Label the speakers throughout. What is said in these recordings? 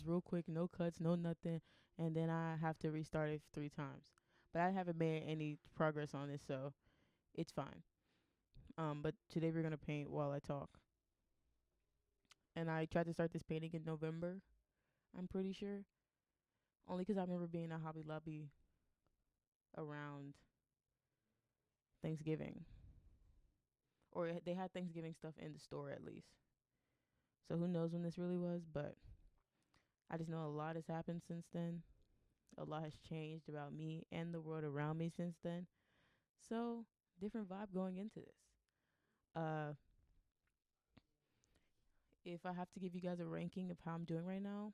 Speaker 1: just real quick, no cuts, no nothing, and then I have to restart it 3 times. But I haven't made any progress on this, so it's fine. But today we're gonna paint while I talk. And I tried to start this painting in November. I'm pretty sure, only 'cause I remember being at Hobby Lobby around Thanksgiving, or they had Thanksgiving stuff in the store at least. So who knows when this really was, but I just know a lot has happened since then. A lot has changed about me and the world around me since then. So different vibe going into this. Uh, if I have to give you guys a ranking of how I'm doing right now,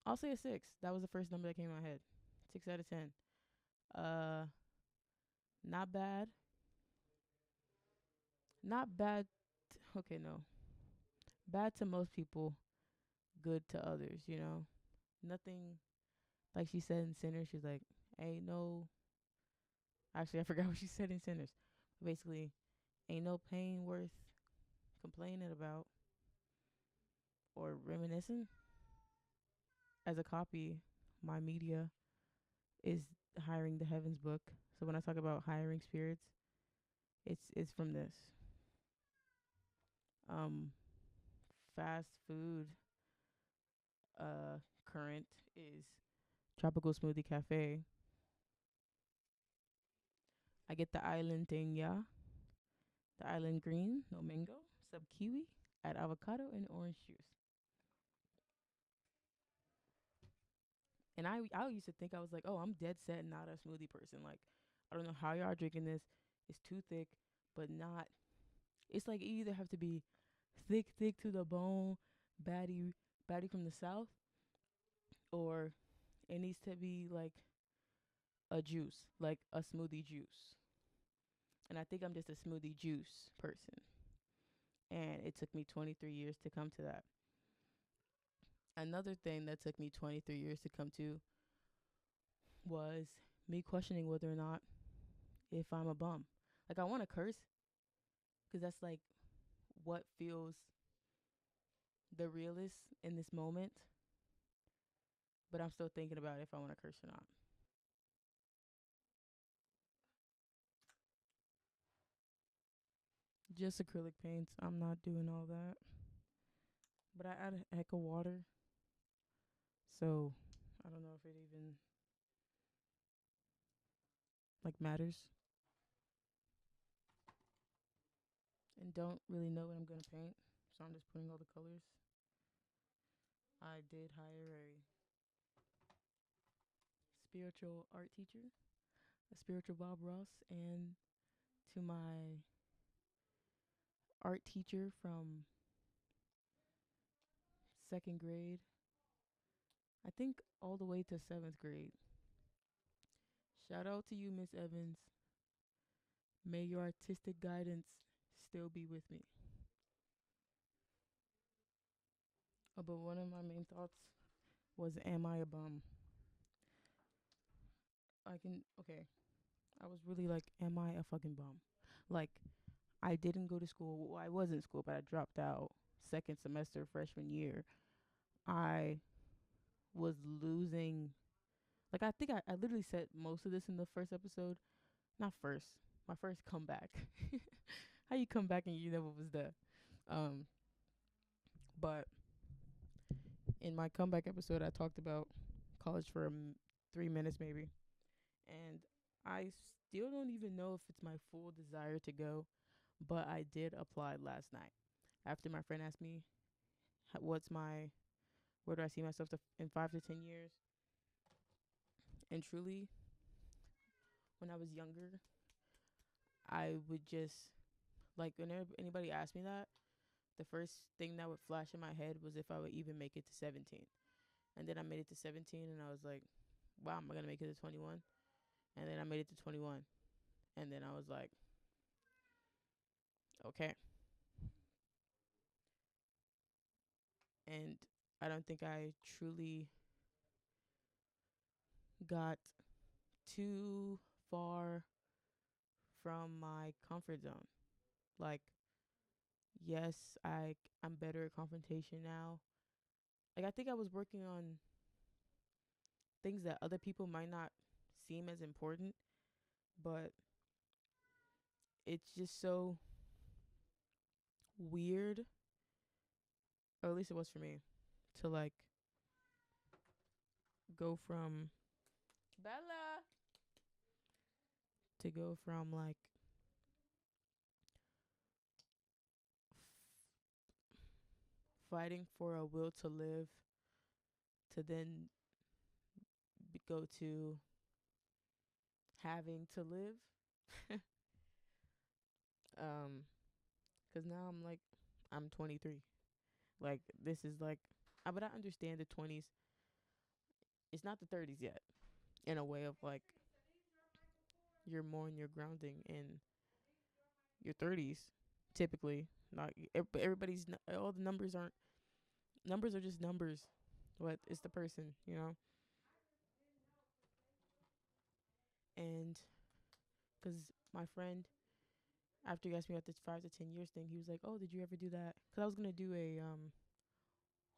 Speaker 1: I'll say a 6. That was the first number that came in my head. 6 out of 10. Uh, not bad. Not bad. Okay, no. Bad to most people, good to others, you know? Nothing, like she said in Sinners, she's like, ain't no. Actually, I forgot what she said in Sinners. Basically, ain't no pain worth complaining about or reminiscing. As a copy, my media is hiring the Heavens book. So when I talk about hiring spirits, it's from this. Um, Fast food current is Tropical Smoothie Cafe. I get the island thing, yeah. The island green, no mango, sub kiwi, add avocado and orange juice. And I used to think I was like, oh, I'm dead set not a smoothie person. Like, I don't know how y'all are drinking this. It's too thick, but not. It's like you either have to be thick, thick to the bone, batty, batty from the south, or it needs to be like a juice, like a smoothie juice. And I think I'm just a smoothie juice person. And it took me 23 years to come to that. Another thing that took me 23 years to come to was me questioning whether or not if I'm a bum. Like, I want to curse because that's like what feels the realest in this moment. But I'm still thinking about if I want to curse or not. Just acrylic paints. I'm not doing all that. But I add a heck of water. So I don't know if it even like matters. And don't really know what I'm gonna paint. So I'm just putting all the colors. I did hire a spiritual art teacher, a spiritual Bob Ross, and to my art teacher from 2nd grade, I think all the way to 7th grade. Shout out to you, Miss Evans. May your artistic guidance still be with me. Oh, but one of my main thoughts was, am I a bum? Okay. I was really like, am I a fucking bum? Like, I didn't go to school. Well, I was in school, but I dropped out second semester freshman year. I was losing. Like, I think I literally said most of this in the first episode. Not first, my first comeback. How you come back and you never was there. Um, but in my comeback episode, I talked about college for 3 minutes maybe. And I still don't even know if it's my full desire to go, but I did apply last night after my friend asked me, what's my, where do I see myself in 5 to 10 years? And truly, when I was younger, I would just, like, whenever anybody asked me that, the first thing that would flash in my head was if I would even make it to 17. And then I made it to 17 and I was like, wow, am I going to make it to 21? And then I made it to 21. And then I was like, okay. And I don't think I truly got too far from my comfort zone. Like, yes, I'm better at confrontation now. like I think I was working on things that other people might not seem as important, but it's just so weird, or at least it was for me, to like go from Bella to go from like fighting for a will to live to then go to having to live. um cuz now I'm 23. Like this is like but I understand the 20s. It's not the 30s yet, in a way of like you're more in your grounding in your 30s typically. Not but all the numbers aren't numbers are just numbers. But it's the person, you know? And because my friend, after he asked me about this 5 to 10 years thing, he was like, "Oh, did you ever do that?" Because I was gonna do a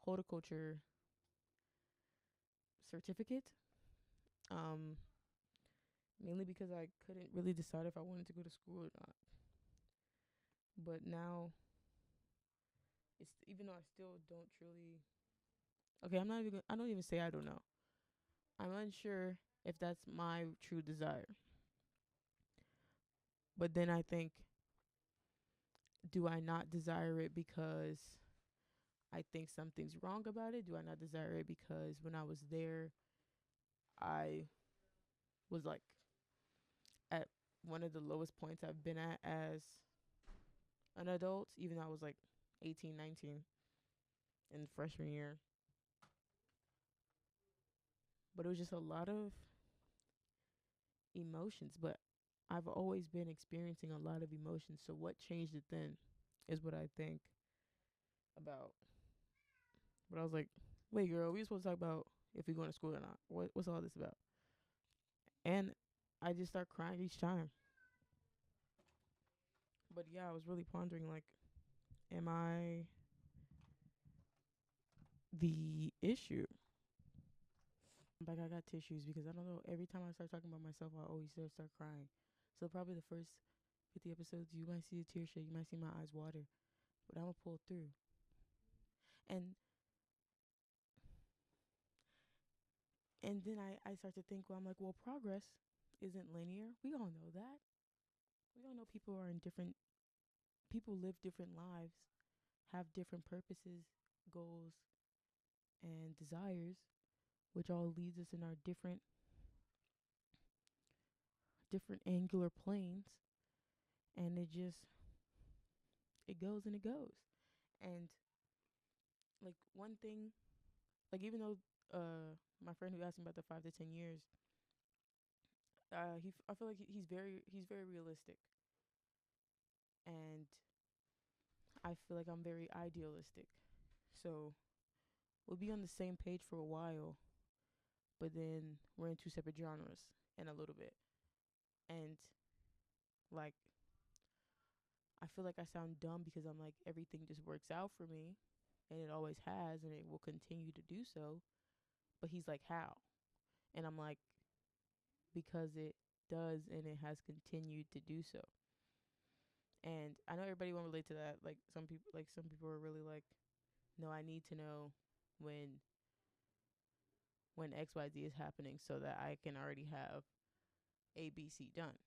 Speaker 1: horticulture certificate, um, mainly because I couldn't really decide if I wanted to go to school or not. But now, it's even though I still don't truly. Okay, I'm not even. I don't even say I don't know. I'm unsure if that's my true desire. But then I think, do I not desire it because I think something's wrong about it? Do I not desire it because when I was there, I was like at one of the lowest points I've been at as an adult, even though I was like 18, 19 in freshman year. But it was just a lot of emotions. But I've always been experiencing a lot of emotions. So what changed it then is what I think about. But I was like, wait, girl, we supposed to talk about if we going to school or not. What's all this about? And I just start crying each time. But yeah, I was really pondering like, am I the issue? Like I got tissues because I don't know. Every time I start talking about myself, I always start crying. So probably the first 50 episodes, you might see a tear shed. You might see my eyes water, but I'm gonna pull through. And then I start to think, well, I'm like, well, progress isn't linear. We all know that. We all know people are in different. People live different lives, have different purposes, goals, and desires, which all leads us in our different angular planes, and it goes and it goes. And like one thing, like even though my friend who asked me about the 5 to 10 years, I feel like he's very realistic, and I feel like I'm very idealistic. So we'll be on the same page for a while, but then we're in two separate genres in a little bit, and like I feel like I sound dumb because I'm like everything just works out for me, and it always has, and it will continue to do so. But he's like, how? And I'm like, because it does and it has continued to do so. And I know everybody won't relate to that. Some people are really like, no, I need to know when XYZ is happening so that I can already have ABC done.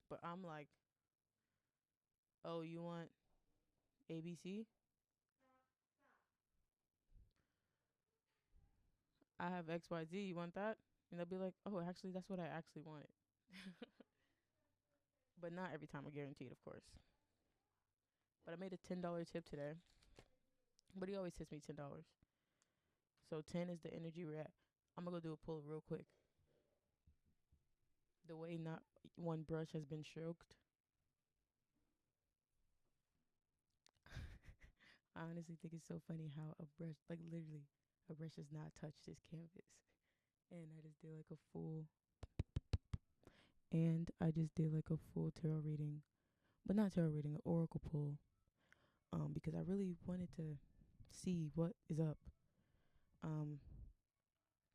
Speaker 1: But I'm like, oh, you want ABC? I have XYZ. You want that? And they'll be like, oh, actually, that's what I actually wanted. But not every time, I guaranteed, of course. But I made a $10 tip today. But he always tips me $10. So 10 is the energy we're at. I'm gonna go do a pull real quick. The way not one brush has been stroked. I honestly think it's so funny how a brush, like literally, a brush does not touch this canvas. And I just did like a full, tarot reading, but not tarot reading, an oracle pull. Because I really wanted to see what is up. Um,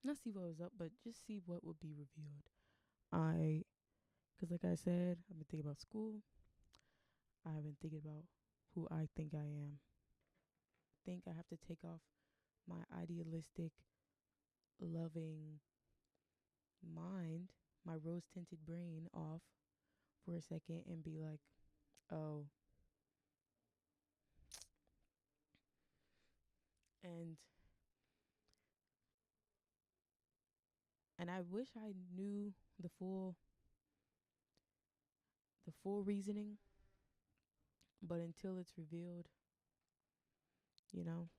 Speaker 1: not see what was up, but just see what would be revealed. I, because like I said, I've been thinking about school. I've been thinking about who I think I am. Think I have to take off my idealistic, loving mind, my rose tinted brain off for a second and be like, oh, and I wish I knew the full reasoning, but until it's revealed, you know.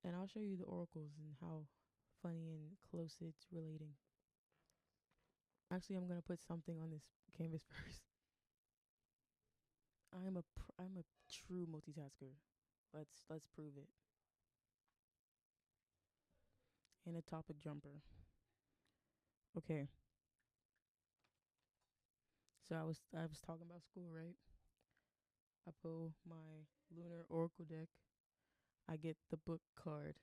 Speaker 1: And I'll show you the oracles and how funny and close it's relating. Actually, I'm gonna put something on this canvas first. I'm a true multitasker. Let's prove it. And a topic jumper. Okay. So I was talking about school, right? I pull my lunar oracle deck. I get the book card,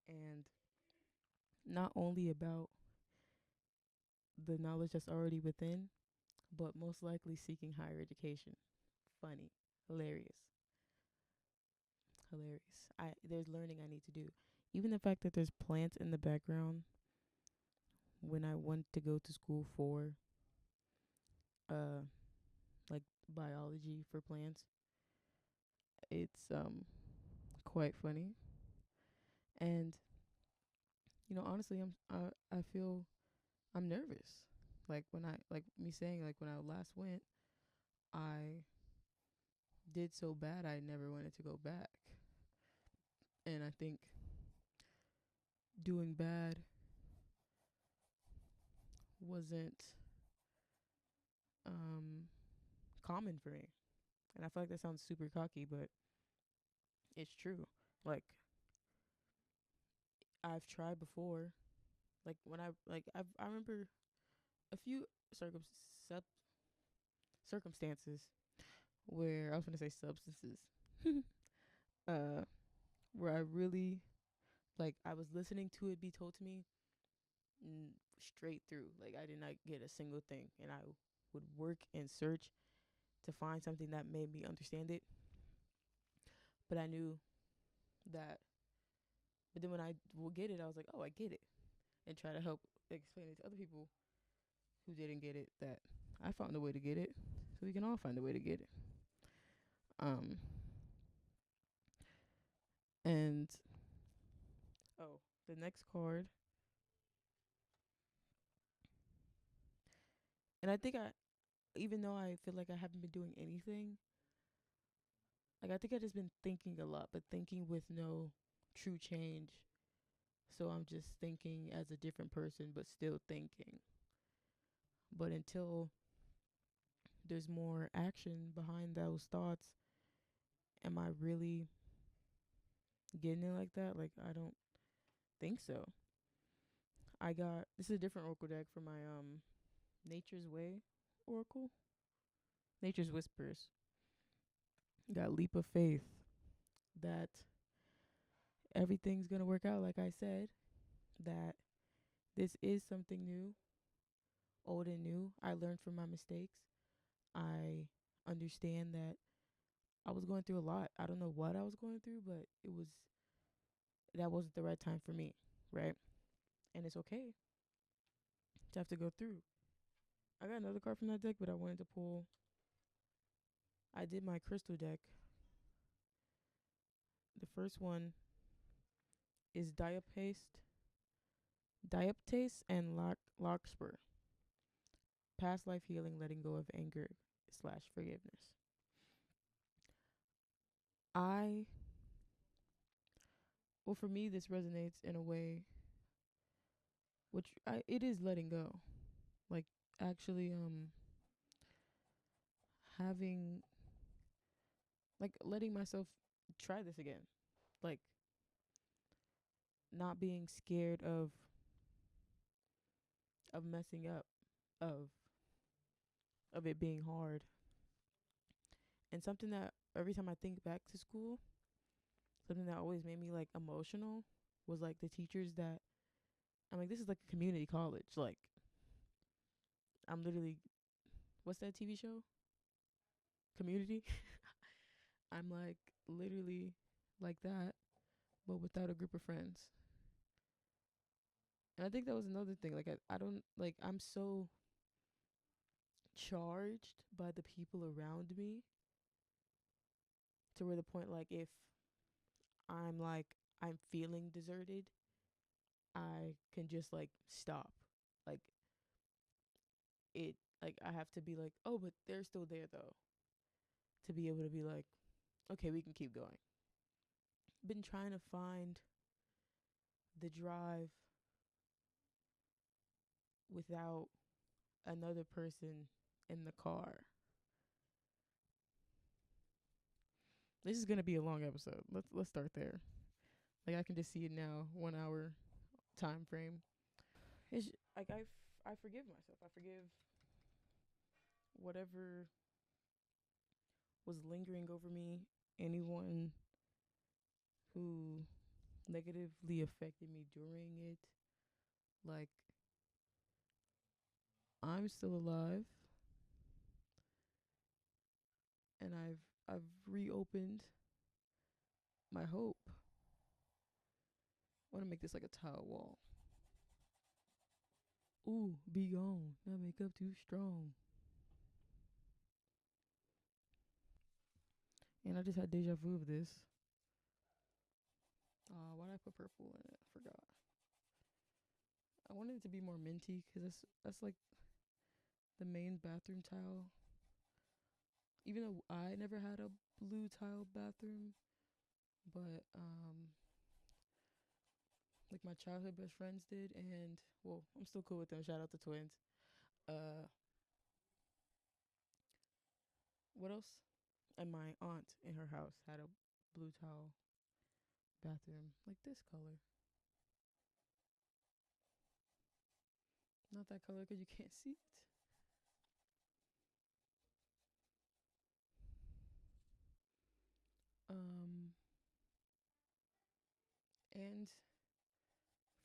Speaker 1: and not only about the knowledge that's already within, but most likely seeking higher education. Funny, hilarious, hilarious. There's learning I need to do. Even the fact that there's plants in the background when I went to go to school for uh like biology for plants, it's quite funny. And honestly, I feel I'm nervous. Like when I like me saying like when I last went, I did so bad I never wanted to go back. And I think doing bad wasn't um common for me. And I feel like that sounds super cocky, but it's true. Like I've tried before. Like when I remember a few circum sub circumstances where I was gonna say substances. uh where I really like I was listening to it be told to me straight through. Like I did not get a single thing, and I would work and search to find something that made me understand it. But I knew that. But then when I will get it, I was like, oh, I get it, and try to help explain it to other people who didn't get it. That I found a way to get it, so we can all find a way to get it. Um, and oh, the next card, and I think even though I feel like I haven't been doing anything, like I think I just been thinking a lot, but thinking with no true change. So I'm just thinking as a different person, but still thinking. But until there's more action behind those thoughts, am I really getting it like that? Like I don't think so. I got this is a different oracle deck for my Nature's Way oracle. Nature's Whispers. Got Leap of Faith that everything's gonna work out like I said. That this is something new, old and new. I learned from my mistakes. I understand that I was going through a lot. I don't know what I was going through, but that wasn't the right time for me, right? And it's okay to have to go through. I got another card from that deck, but I wanted to pull. I did my crystal deck. The first one is Dioptase and Larkspur. Past life healing, letting go of anger / forgiveness. I well for me this resonates in a way it is letting go. Like actually having like letting myself try this again. Like not being scared of messing up, of it being hard. And something that every time I think back to school, something that always made me like emotional was like the teachers that I'm like, this is like a community college. Like, I'm literally, what's that TV show? Community. I'm like literally like that, but without a group of friends. And I think that was another thing. Like, I don't like, I'm so charged by the people around me to where the point, like, if I'm like, I'm feeling deserted, I can just like stop. Like, it, like, I have to be like, oh, but they're still there though, to be able to be like, okay, we can keep going. Been trying to find the drive without another person in the car. This is gonna be a long episode. Let's start there. Like, I can just see it now, 1 hour time frame. It's like I forgive myself. I forgive whatever was lingering over me. Anyone who negatively affected me during it. Like, I'm still alive, and I've reopened my hope. I want to make this like a tile wall. Ooh, be gone. Not makeup too strong. And I just had deja vu of this. Why did I put purple in it? I forgot. I wanted it to be more minty because that's like the main bathroom tile. Even though I never had a blue tile bathroom, but like my childhood best friends did, and well, I'm still cool with them. Shout out to twins. Uh, what else? And my aunt in her house had a blue tile bathroom, like this color. Not that color because you can't see it. Um, and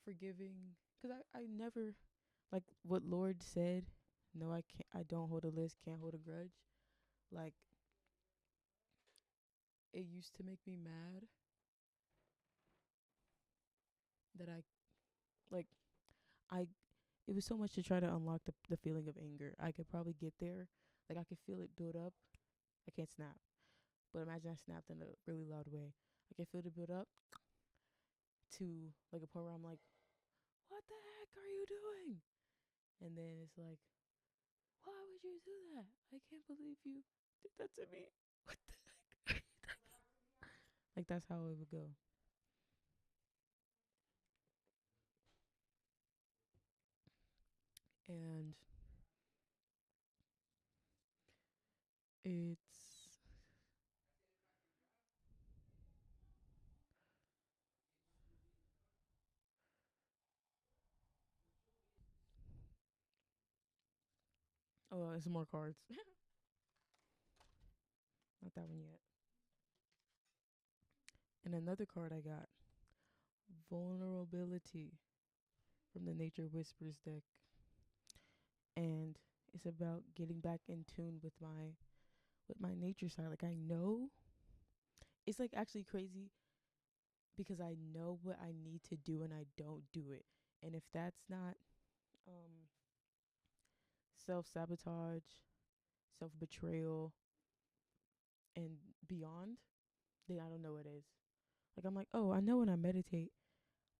Speaker 1: forgiving, because I never, like what Lord said, no, I can't, I don't hold a list, can't hold a grudge. Like, it used to make me mad that like, I, it was so much to try to unlock the feeling of anger. I could probably get there. Like, I could feel it build up. I can't snap. But imagine I snapped in a really loud way. I can feel it build up to like a point where I'm like, what the heck are you doing? And then it's like, why would you do that? I can't believe you did that to me. What the heck? Like, that's how it would go. And it's, oh, it's more cards. Not that one yet. And another card I got, vulnerability, from the Nature Whispers deck. And it's about getting back in tune with my nature side. Like, I know it's like actually crazy because I know what I need to do and I don't do it. And if that's not um self sabotage, self betrayal, and beyond, then I don't know what is. Like, I'm like, oh, I know when I meditate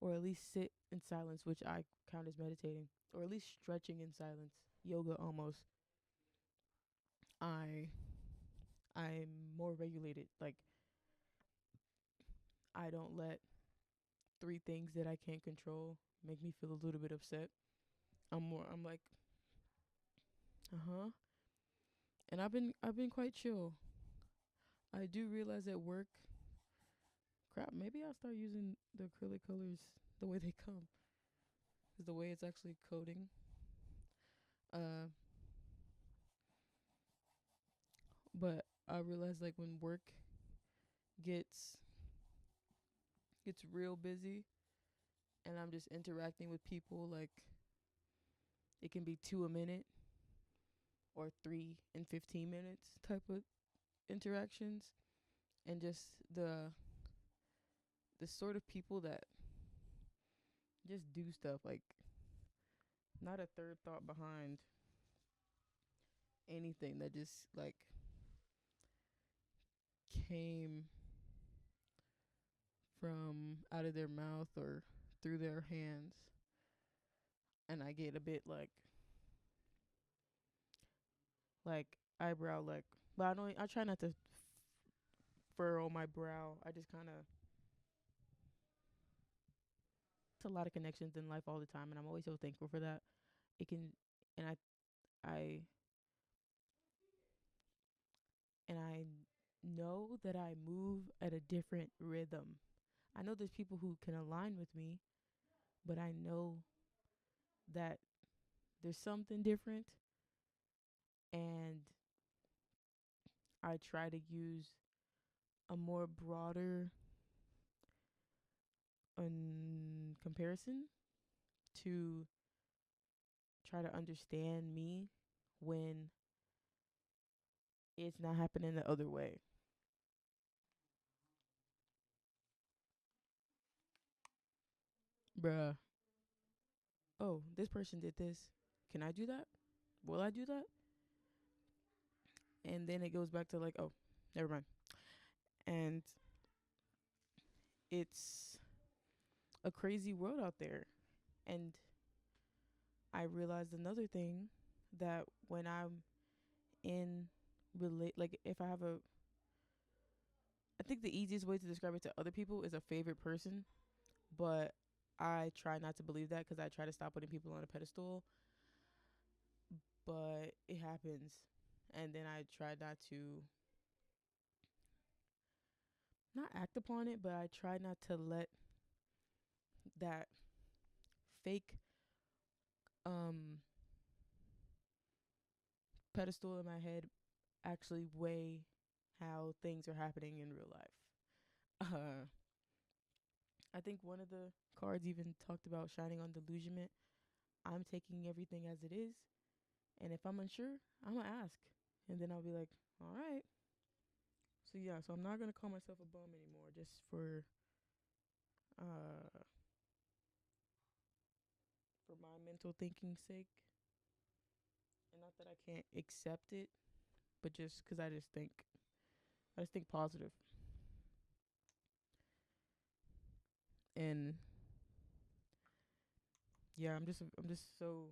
Speaker 1: or at least sit in silence, which I count as meditating, or at least stretching in silence, yoga almost. I I'm more regulated. Like, I don't let three things that I can't control make me feel a little bit upset. I'm like, uh-huh. And I've been quite chill. I do realize at work, crap, maybe I'll start using the acrylic colors the way they come. Is the way it's actually coding. Uh but I realize, like, when work gets gets real busy and I'm just interacting with people, like it can be 2 a minute or 3 in 15 minutes type of interactions, and just the sort of people that just do stuff like not a third thought behind anything, that just like came from out of their mouth or through their hands. And I get a bit like eyebrow, like, but I try not to furrow my brow. I just kind of, it's a lot of connections in life all the time, and I'm always so thankful for that. It can, and I I know that I move at a different rhythm. I know there's people who can align with me, but I know that there's something different, and I try to use a more broader comparison to try to understand me when it's not happening the other way. Bruh, oh, this person did this. Can I do that? Will I do that? And then it goes back to like, oh, never mind. And it's a crazy world out there. And I realized another thing, that when I'm in like if I have a, I think the easiest way to describe it to other people is a favorite person, but I try not to believe that because I try to stop putting people on a pedestal, but it happens. And then I try not to, not act upon it, but I try not to let that fake um pedestal in my head actually weigh how things are happening in real life. Uh, I think one of the cards even talked about shining on delusionment. I'm taking everything as it is, and if I'm unsure, I'm gonna ask, and then I'll be like, all right. So yeah, so I'm not gonna call myself a bum anymore, just uh for my mental thinking sake, and not that I can't accept it, but just because I just think positive. And yeah, I'm just so,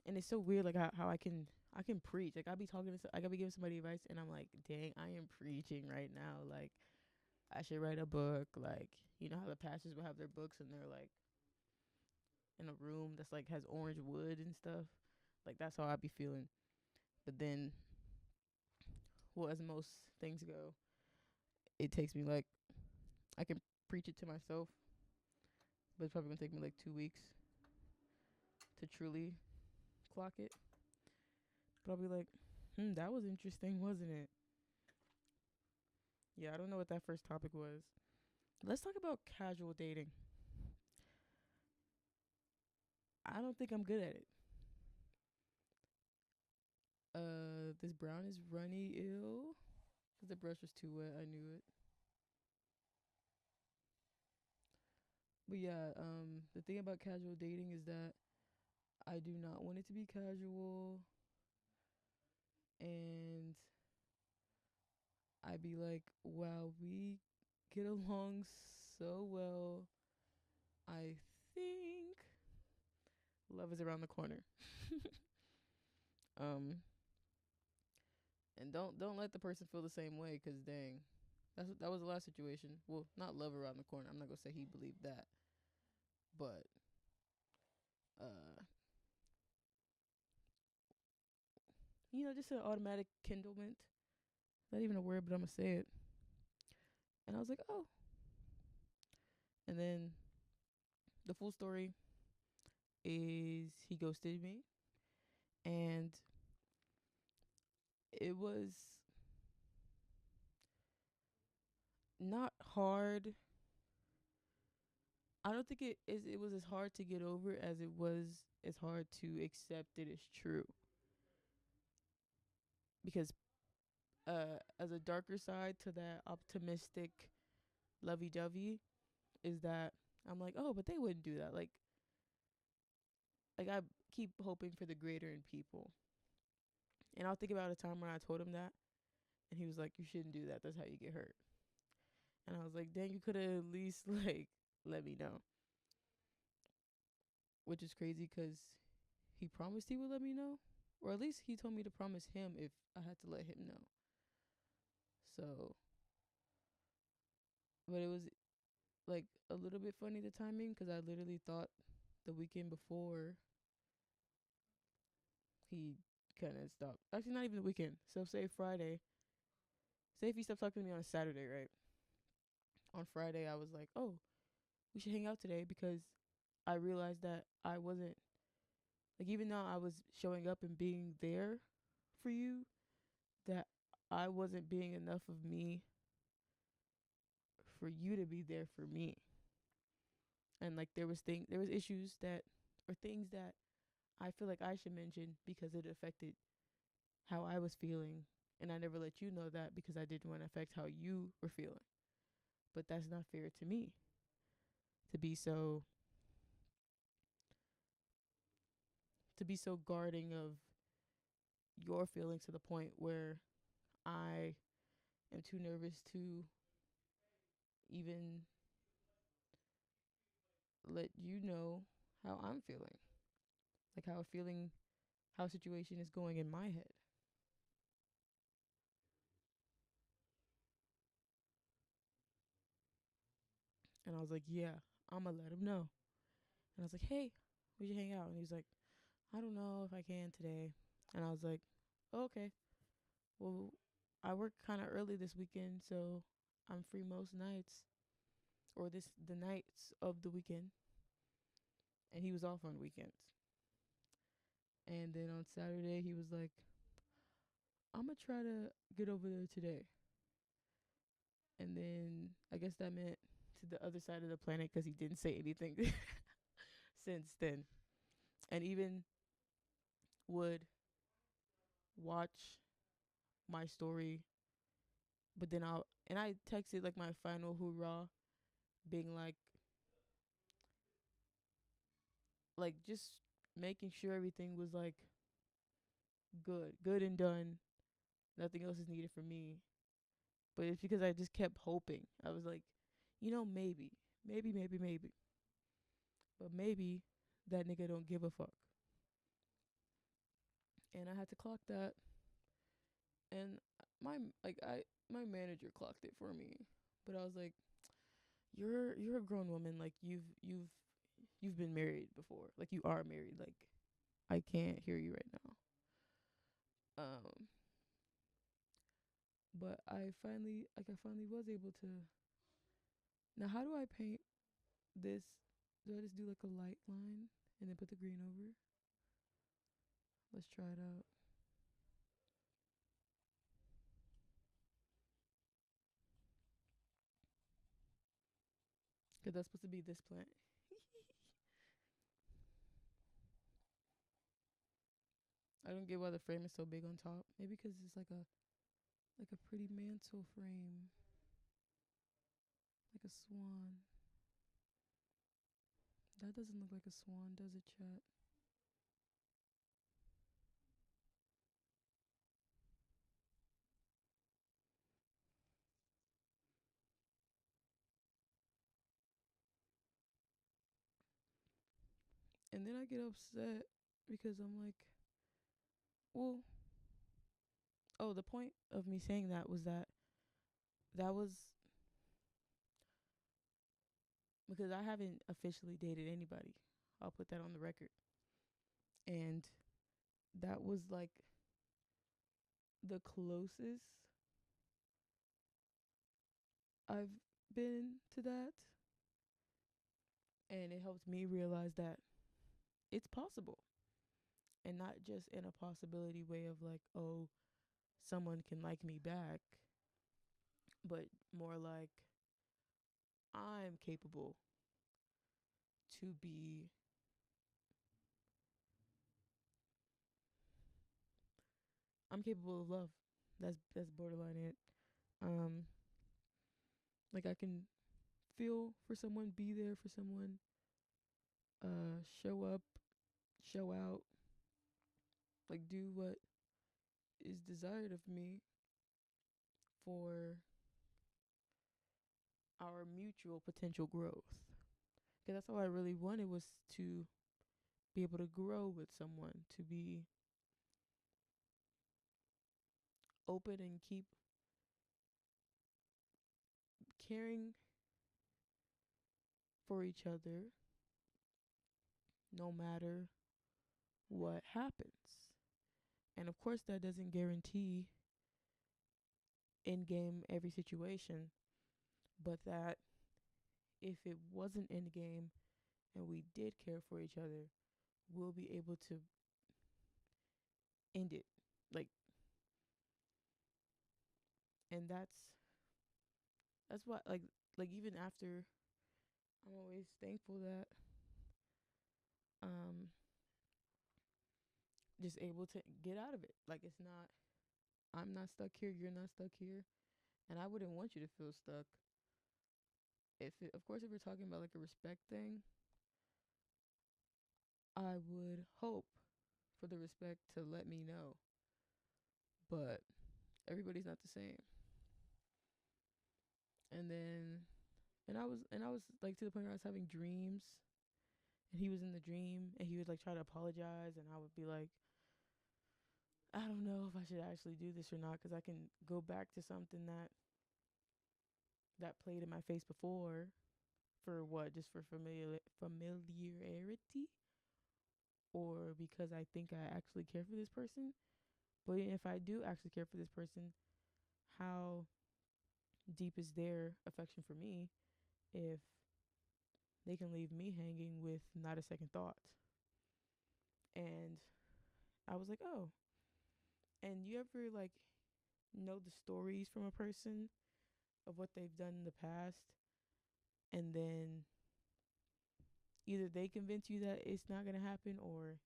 Speaker 1: and it's so weird like how I can preach. Like I be talking to I gotta be giving somebody advice, and I'm like, dang, I am preaching right now. Like I should write a book. Like, you know how the pastors will have their books and they're like in a room that's like has orange wood and stuff. Like that's how I be feeling. But then, well, as most things go, it takes me like, I can preach it to myself, but it's probably gonna take me like 2 weeks to truly clock it. But I'll be like, that was interesting, wasn't it? Yeah, I don't know what that first topic was. Let's talk about casual dating. I don't think I'm good at it. This brown is runny ill. 'Cause the brush was too wet. I knew it. But yeah, the thing about casual dating is that I do not want it to be casual, and I be like, wow, we get along so well. I think love is around the corner. um, and don't let the person feel the same way, 'cause dang, that was the last situation. Well, not love around the corner. I'm not gonna say he believed that, but uh, just an automatic kindlement. Not even a word, but I'm gonna say it. And I was like, oh. And then the full story is he ghosted me, and it was not hard. I don't think it was as hard to get over as it was as hard to accept it as true. Because as a darker side to that optimistic lovey dovey is that I'm like, oh, but they wouldn't do that. Like I keep hoping for the greater in people. And I'll think about a time when I told him that and he was like, you shouldn't do that. That's how you get hurt. And I was like, dang, you could have at least like let me know. Which is crazy because he promised he would let me know. Or at least he told me to promise him if I had to let him know. So, but it was like a little bit funny the timing because I literally thought the weekend before he kind of stopped. Actually, not even the weekend. So say Friday. Say if he stopped talking to me on a Saturday, right? On Friday, I was like, oh, we should hang out today because I realized that I wasn't like even though I was showing up and being there for you, that I wasn't being enough of me for you to be there for me. And like there was issues that or things that I feel like I should mention because it affected how I was feeling, and I never let you know that because I didn't want to affect how you were feeling. But that's not fair to me to be so guarding of your feelings to the point where I am too nervous to even let you know how I'm feeling. Like how a situation is going in my head. And I was like, yeah, I'm gonna let him know. And I was like, hey, we should hang out. And he was like, I don't know if I can today. And I was like, oh, okay. Well, I work kind of early this weekend, so I'm free most nights or the nights of the weekend. And he was off on weekends. And then on Saturday, he was like, I'm gonna try to get over there today. And then I guess that meant to the other side of the planet because he didn't say anything since then. And even would watch my story, but then I texted like my final hoorah, being like just making sure everything was like good and done. Nothing else is needed from me. But it's because I just kept hoping. I was like, maybe, but maybe that nigga don't give a fuck. And I had to clock that, and my like I my manager clocked it for me. But I was like, you're a grown woman. Like you've been married before. Like you are married. Like I can't hear you right now. Um, but I finally was able to. Now, how do I paint this? Do I just do like a light line and then put the green over? Let's try it out. Cause that's supposed to be this plant. I don't get why the frame is so big on top. Maybe because it's like a pretty mantle frame, like a swan. That doesn't look like a swan, does it, chat? And then I get upset because I'm like, well, oh, the point of me saying that was that was because I haven't officially dated anybody. I'll put that on the record. And that was like the closest I've been to that. And it helped me realize that it's possible. And not just in a possibility way of like, oh, someone can like me back, but more like I'm capable to be I'm capable of love. That's borderline it. Um like I can feel for someone, be there for someone, show up, show out, like do what is desired of me for our mutual potential growth. Because that's all I really wanted was to be able to grow with someone, to be open and keep caring for each other no matter what happens. And of course, that doesn't guarantee in game every situation, but that if it wasn't in game and we did care for each other, we'll be able to end it. Like, and that's what like even after I'm always thankful that um just able to get out of it. Like it's not I'm not stuck here, you're not stuck here, and I wouldn't want you to feel stuck. Of course if we're talking about like a respect thing, I would hope for the respect to let me know. But everybody's not the same. And then and I was like to the point where I was having dreams and he was in the dream and he would like try to apologize and I would be like, I don't know if I should actually do this or not because I can go back to something that played in my face before for what just for familiarity or because I think I actually care for this person. But if I do actually care for this person, how deep is their affection for me if they can leave me hanging with not a second thought? And I was like, oh. And you ever like know the stories from a person of what they've done in the past and then either they convince you that it's not going to happen or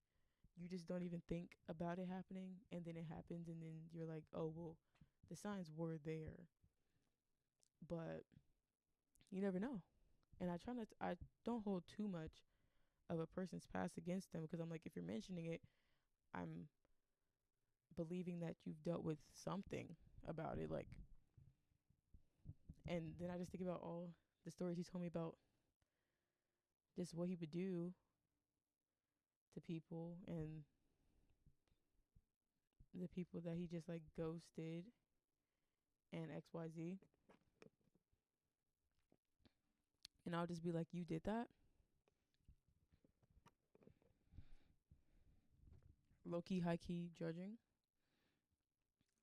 Speaker 1: you just don't even think about it happening and then it happens and then you're like, oh, well, the signs were there. But you never know. And I don't hold too much of a person's past against them because I'm like, if you're mentioning it, I'm believing that you've dealt with something about it. Like, and then I just think about all the stories he told me about just what he would do to people and the people that he just like ghosted and XYZ. And I'll just be like, you did that? Low key, high key judging.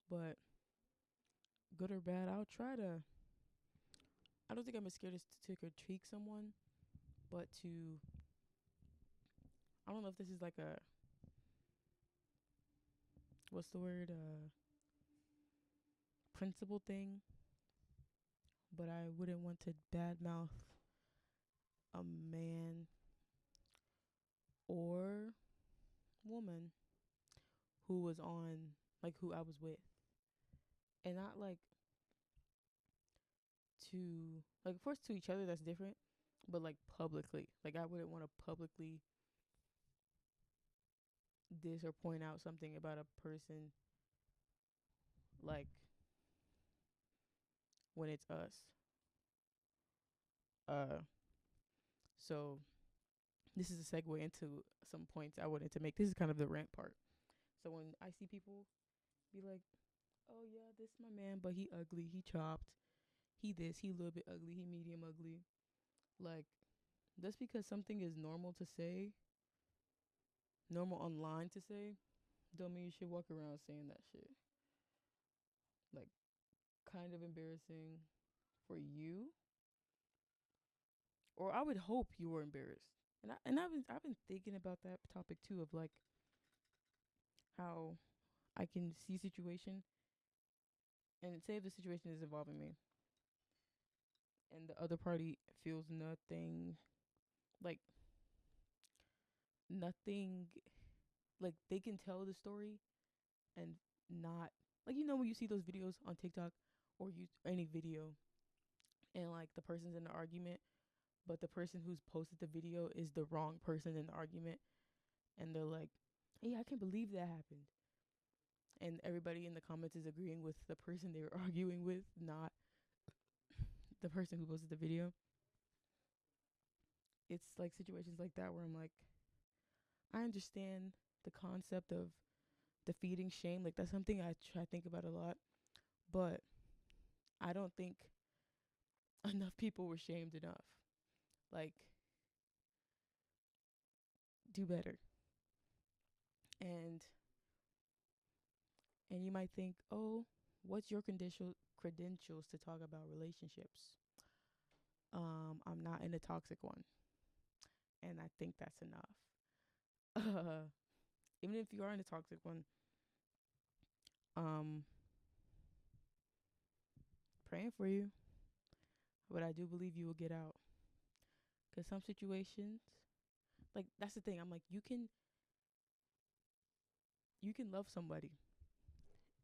Speaker 1: But good or bad, I'll try to. I don't think I'm as scared as to critique someone, but to. I don't know if this is like a. What's the word? Principle thing. But I wouldn't want to badmouth a man or woman who was on, like, who I was with. And not like to, like, of course, to each other, that's different. But like publicly. Like, I wouldn't want to publicly diss or point out something about a person, like, when it's us. Uh, so this is a segue into some points I wanted to make. This is kind of the rant part. So when I see people be like, "Oh yeah, this is my man, but he ugly, he chopped, he this, he a little bit ugly, he medium ugly," like just because something is normal to say, normal online to say, don't mean you should walk around saying that shit. Like, kind of embarrassing for you, or I would hope you were embarrassed. I've been thinking about that topic too of like how I can see situation and say if the situation is involving me. and the other party feels nothing, like nothing, like they can tell the story and not, like, when you see those videos on TikTok or you any video, and like the person's in the argument, but the person who's posted the video is the wrong person in the argument, and they're like, hey, I can't believe that happened, and everybody in the comments is agreeing with the person they were arguing with, not the person who posted the video. It's like situations like that where I'm like, I understand the concept of defeating shame. Like, that's something I try to think about a lot, but I don't think enough people were shamed enough. Like, do better. And you might think, oh, what's your credentials to talk about relationships? I'm not in a toxic one, and I think that's enough. Even if you are in a toxic one, um, praying for you, but I do believe you will get out. Cause some situations, like that's the thing. I'm like, you can love somebody,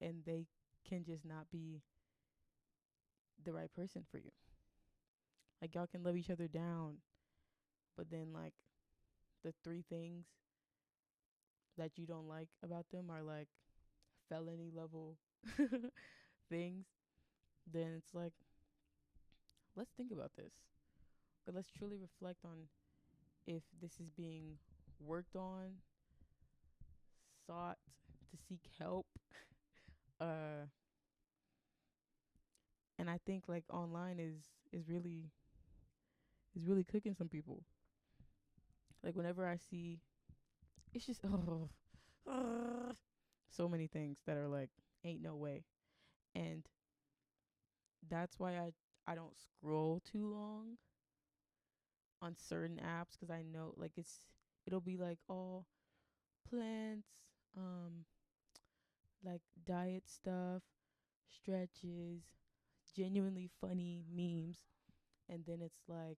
Speaker 1: and they can just not be the right person for you. Like, y'all can love each other down, but then like the three things that you don't like about them are like felony level things. Then it's like, let's think about this. But let's truly reflect on if this is being worked on, sought to seek help. Uh and I think like online is really is really cooking some people. Like whenever I see, it's just so many things that are like, ain't no way. And that's why I don't scroll too long on certain apps, because I know like it'll be like all plants, um like diet stuff, stretches, genuinely funny memes, and then it's like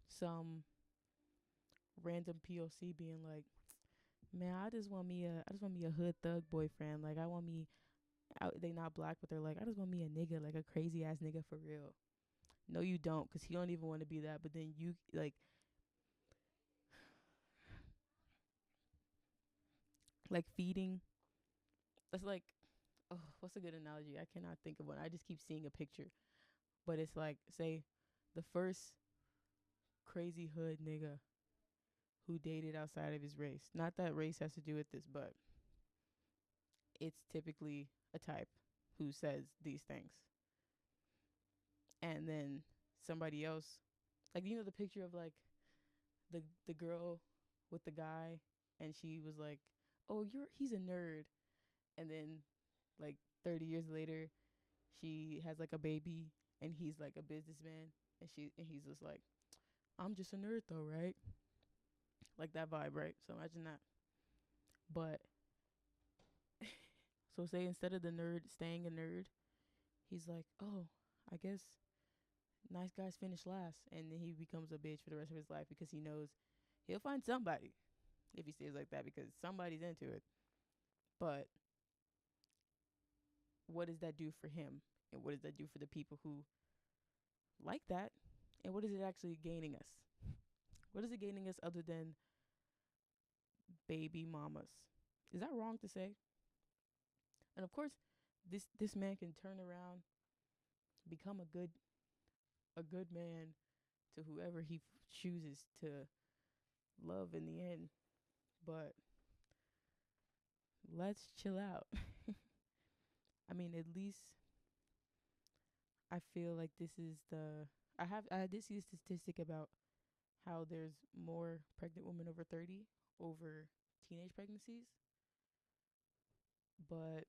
Speaker 1: some random POC being like, man, I just want me a hood thug boyfriend. Like, I want me out. They not black, but they're like, I just want me a nigga, like a crazy ass nigga for real. No, you don't, cause he don't even want to be that. But then you like feeding. That's like, oh, what's a good analogy? I cannot think of one. I just keep seeing a picture, but it's like, say, the first crazy hood nigga who dated outside of his race. Not that race has to do with this, but it's typically a type who says these things. And then somebody else, like, the picture of like the girl with the guy, and she was like, "Oh, he's a nerd." And then like 30 years later, she has like a baby, and he's like a businessman, and he's just like, "I'm just a nerd though, right?" Like that vibe, right? So imagine that. But so say instead of the nerd staying a nerd, he's like, "Oh, I guess nice guys finish last," and then he becomes a bitch for the rest of his life because he knows he'll find somebody if he stays like that, because somebody's into it. But what does that do for him? And what does that do for the people who like that? And what is it actually gaining us? What is it gaining us other than baby mamas? Is that wrong to say? And of course, this man can turn around, become a good man to whoever he chooses to love in the end. But let's chill out. I mean, at least I feel like this is the I did see a statistic about how there's more pregnant women over 30 over teenage pregnancies. But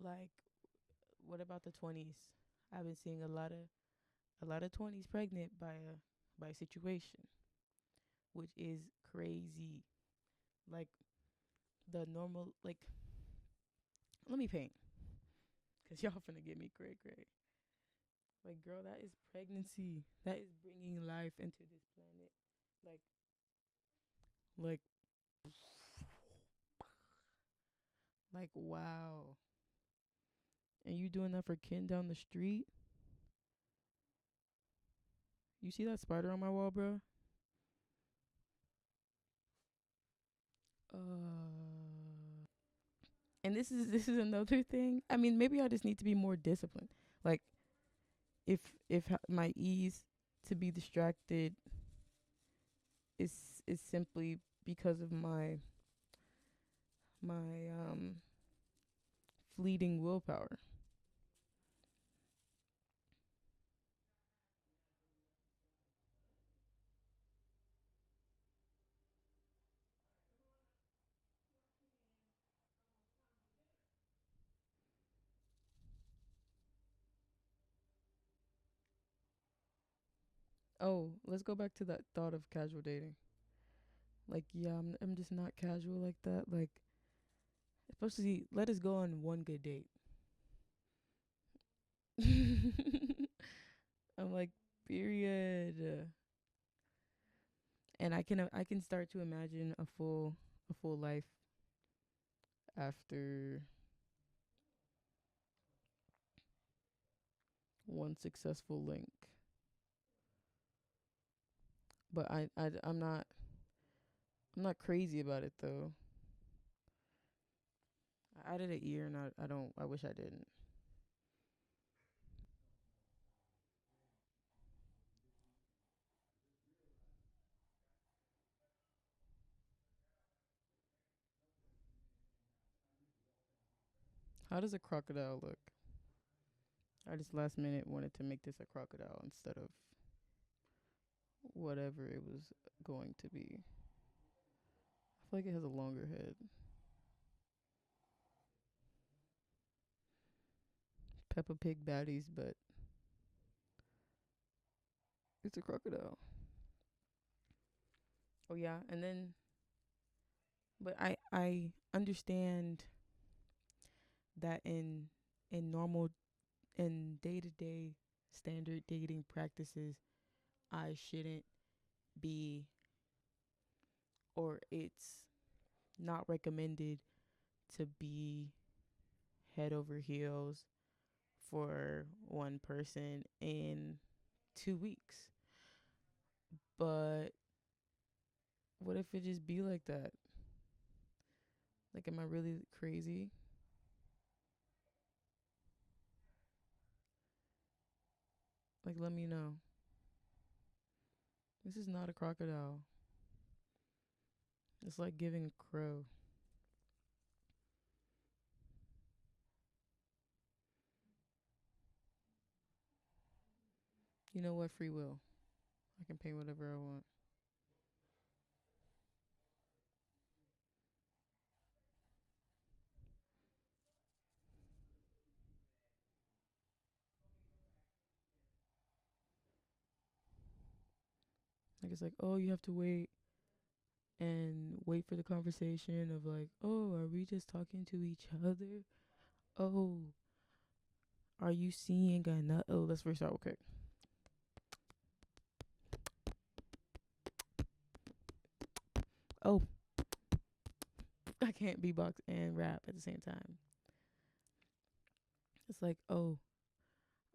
Speaker 1: like, what about the 20s? I've been seeing a lot of 20s pregnant by a situation, which is crazy. Like, the normal, like, let me paint, cuz y'all finna get me cray cray. Like, girl, that is pregnancy. That is bringing life into this planet. Like, like, wow. And you doing that for Ken down the street? You see that spider on my wall, bro? And this is another thing. I mean, maybe I just need to be more disciplined. Like, if my ease to be distracted is simply because of my fleeting willpower. Oh, let's go back to that thought of casual dating. Like, yeah, I'm just not casual like that. Like, especially let us go on one good date. I'm like, period. And I can start to imagine a full life after one successful link. But I'm not crazy about it though. I added a year and I don't I wish I didn't. How does a crocodile look? I just last minute wanted to make this a crocodile instead of whatever it was going to be. I feel like it has a longer head. Peppa Pig baddies, but it's a crocodile. Oh yeah, and then but I understand that in normal in day-to-day standard dating practices, I shouldn't be or it's not recommended to be head over heels for one person in 2 weeks. But what if it just be like that? Like, am I really crazy? Like, let me know. This is not a crocodile. It's like giving a crow. You know what? Free will. I can pay whatever I want. Like, it's like, oh, you have to wait for the conversation of like, oh, are we just talking to each other? Oh, are you seeing a Oh, let's restart real quick. Oh, I can't beatbox and rap at the same time. It's like, oh,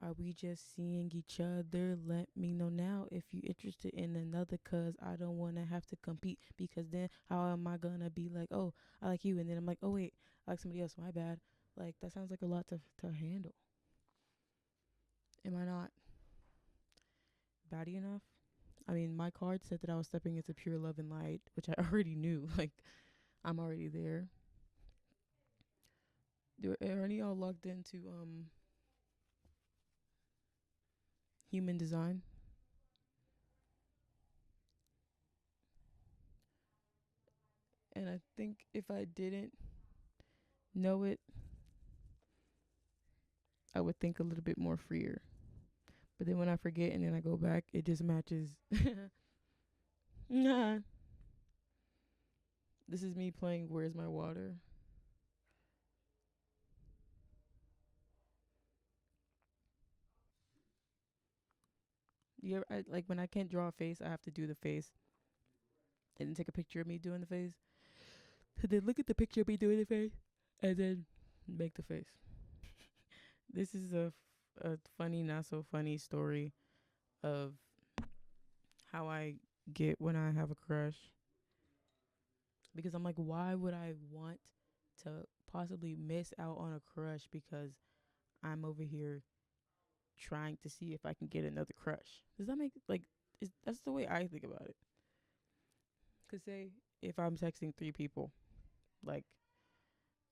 Speaker 1: are we just seeing each other? Let me know now if you interested in another, cause I don't want to have to compete, because then how am I gonna be like, oh, I like you, and then I'm like, oh wait, I like somebody else, my bad. Like, that sounds like a lot to handle. Am I not batty enough? I mean, my card said that I was stepping into pure love and light, which I already knew. Like, I'm already there. Are any of y'all logged into human design? And I think if I didn't know it, I would think a little bit more freer. But then when I forget and then I go back, it just matches. Nah. This is me playing Where's My Water? like when I can't draw a face, I have to do the face and then take a picture of me doing the face. And then look at the picture of me doing the face and then make the face. This is a funny, not so funny story of how I get when I have a crush. Because I'm like, why would I want to possibly miss out on a crush because I'm over here trying to see if I can get another crush? Does that make like that's the way I think about it? Cause say if I'm texting three people, like,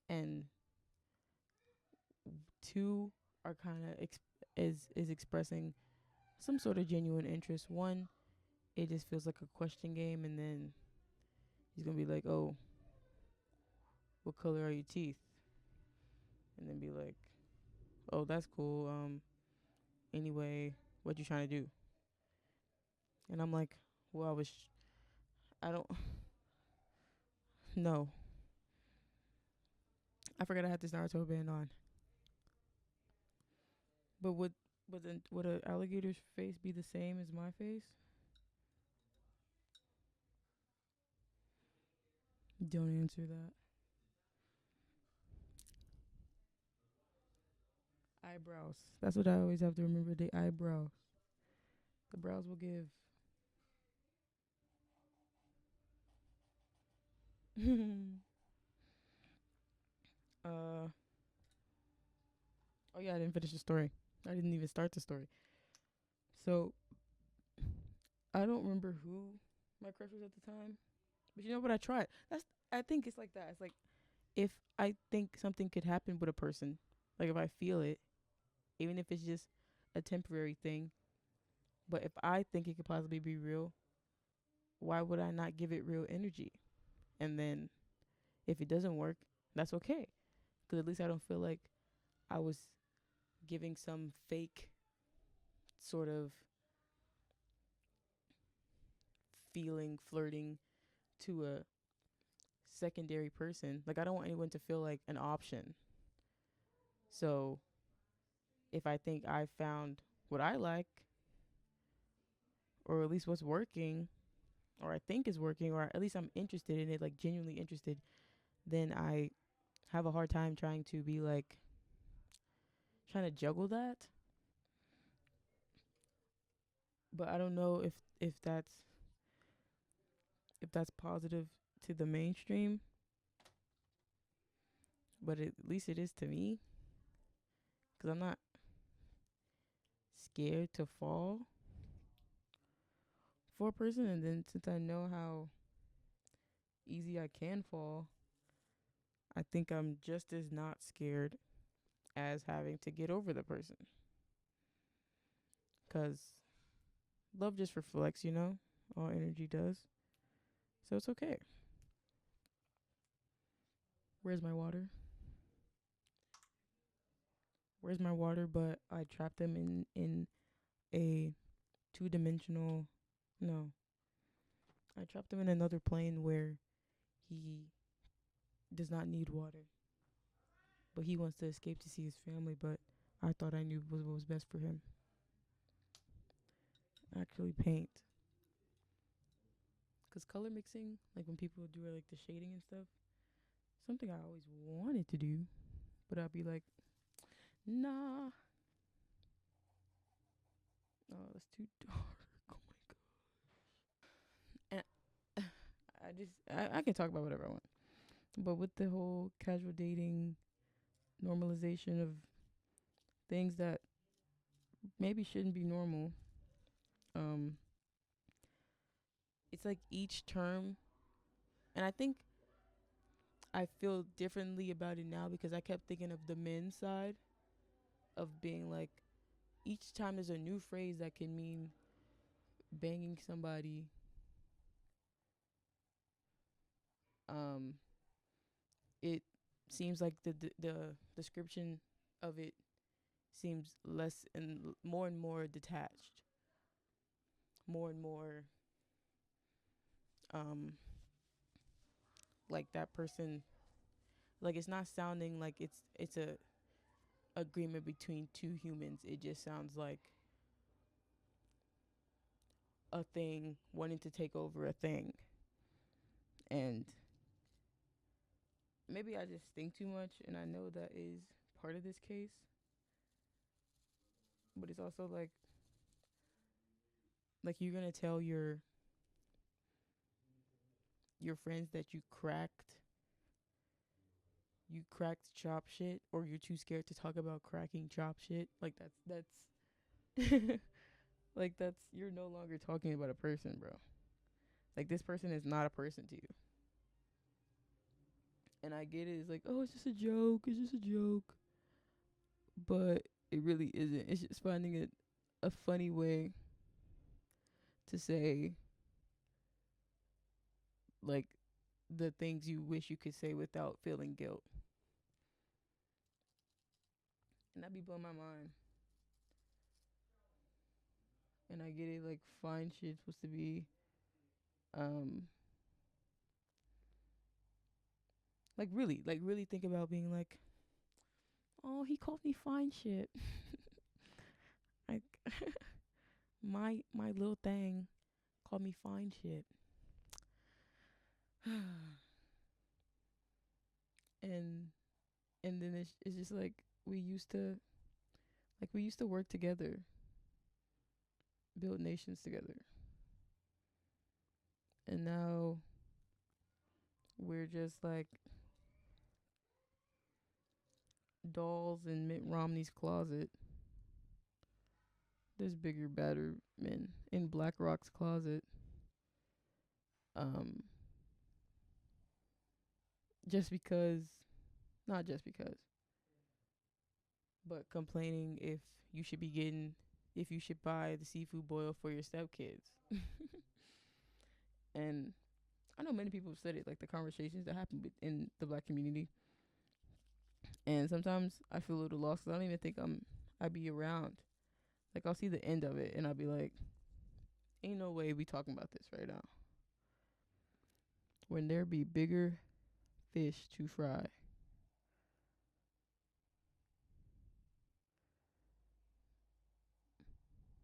Speaker 1: and two are kind of is expressing some sort of genuine interest. One, it just feels like a question game, and then he's gonna be like, "Oh, what color are your teeth?" And then be like, "Oh, that's cool. Anyway, what you trying to do?" And I'm like, "Well, I don't know. I forgot I had this Naruto band on. But would a alligator's face be the same as my face? Don't answer that. Eyebrows. That's what I always have to remember. The eyebrows. The brows will give. uh. Oh yeah, I didn't finish the story. I didn't even start the story. So I don't remember who my crush was at the time. But you know what? I tried. I think it's like that. It's like if I think something could happen with a person, like if I feel it, even if it's just a temporary thing, but if I think it could possibly be real, why would I not give it real energy? And then if it doesn't work, that's okay. Because at least I don't feel like I was giving some fake sort of feeling, flirting to a secondary person. Like, I don't want anyone to feel like an option. So if I think I found what I like, or at least what's working, or I think is working, or at least I'm interested in it, like genuinely interested, then I have a hard time trying to be like, trying to juggle that. But I don't know if that's if that's positive to the mainstream, but at least it is to me, because I'm not scared to fall for a person. And then since I know how easy I can fall, I think I'm just as not scared as having to get over the person. Because love just reflects, all energy does. So it's okay. Where's my water? Where's my water? But I trapped them in a two-dimensional. No, I trapped him in another plane where he does not need water, but he wants to escape to see his family. But I thought I knew what was best for him. Actually, paint. Cause color mixing, like when people do like the shading and stuff, something I always wanted to do, but I'd be like, nah, oh, that's too dark. Oh my god. And I can talk about whatever I want, but with the whole casual dating normalization of things that maybe shouldn't be normal, um, it's like each term, and I think I feel differently about it now because I kept thinking of the men's side of being like, each time there's a new phrase that can mean banging somebody, um, it seems like the description of it seems less and more detached, more and more, um, like that person, like it's not sounding like it's a agreement between two humans. It just sounds like a thing wanting to take over a thing. And maybe I just think too much, and I know that is part of this case, but it's also like you're gonna tell your friends that you cracked chop shit, or you're too scared to talk about cracking chop shit. Like that's like that's you're no longer talking about a person, bro. Like this person is not a person to you. And I get it. It's like, oh, it's just a joke. It's just a joke. But it really isn't. It's just finding it a funny way to say like the things you wish you could say without feeling guilt. And that be blowing my mind. And I get it. Like fine shit's supposed to be um like really think about being like, oh, he called me fine shit. Like my little thing called me fine shit. and and then it's just like we used to work together, build nations together, and now we're just like dolls in Mitt Romney's closet. There's bigger, badder men in BlackRock's closet. Um, just because, not just because, but complaining if you should buy the seafood boil for your stepkids. And I know many people have said it, like the conversations that happen in the black community. And sometimes I feel a little lost 'cause I don't even think I'd be around. Like I'll see the end of it and I'll be like, ain't no way we talking about this right now. When there be bigger fish to fry.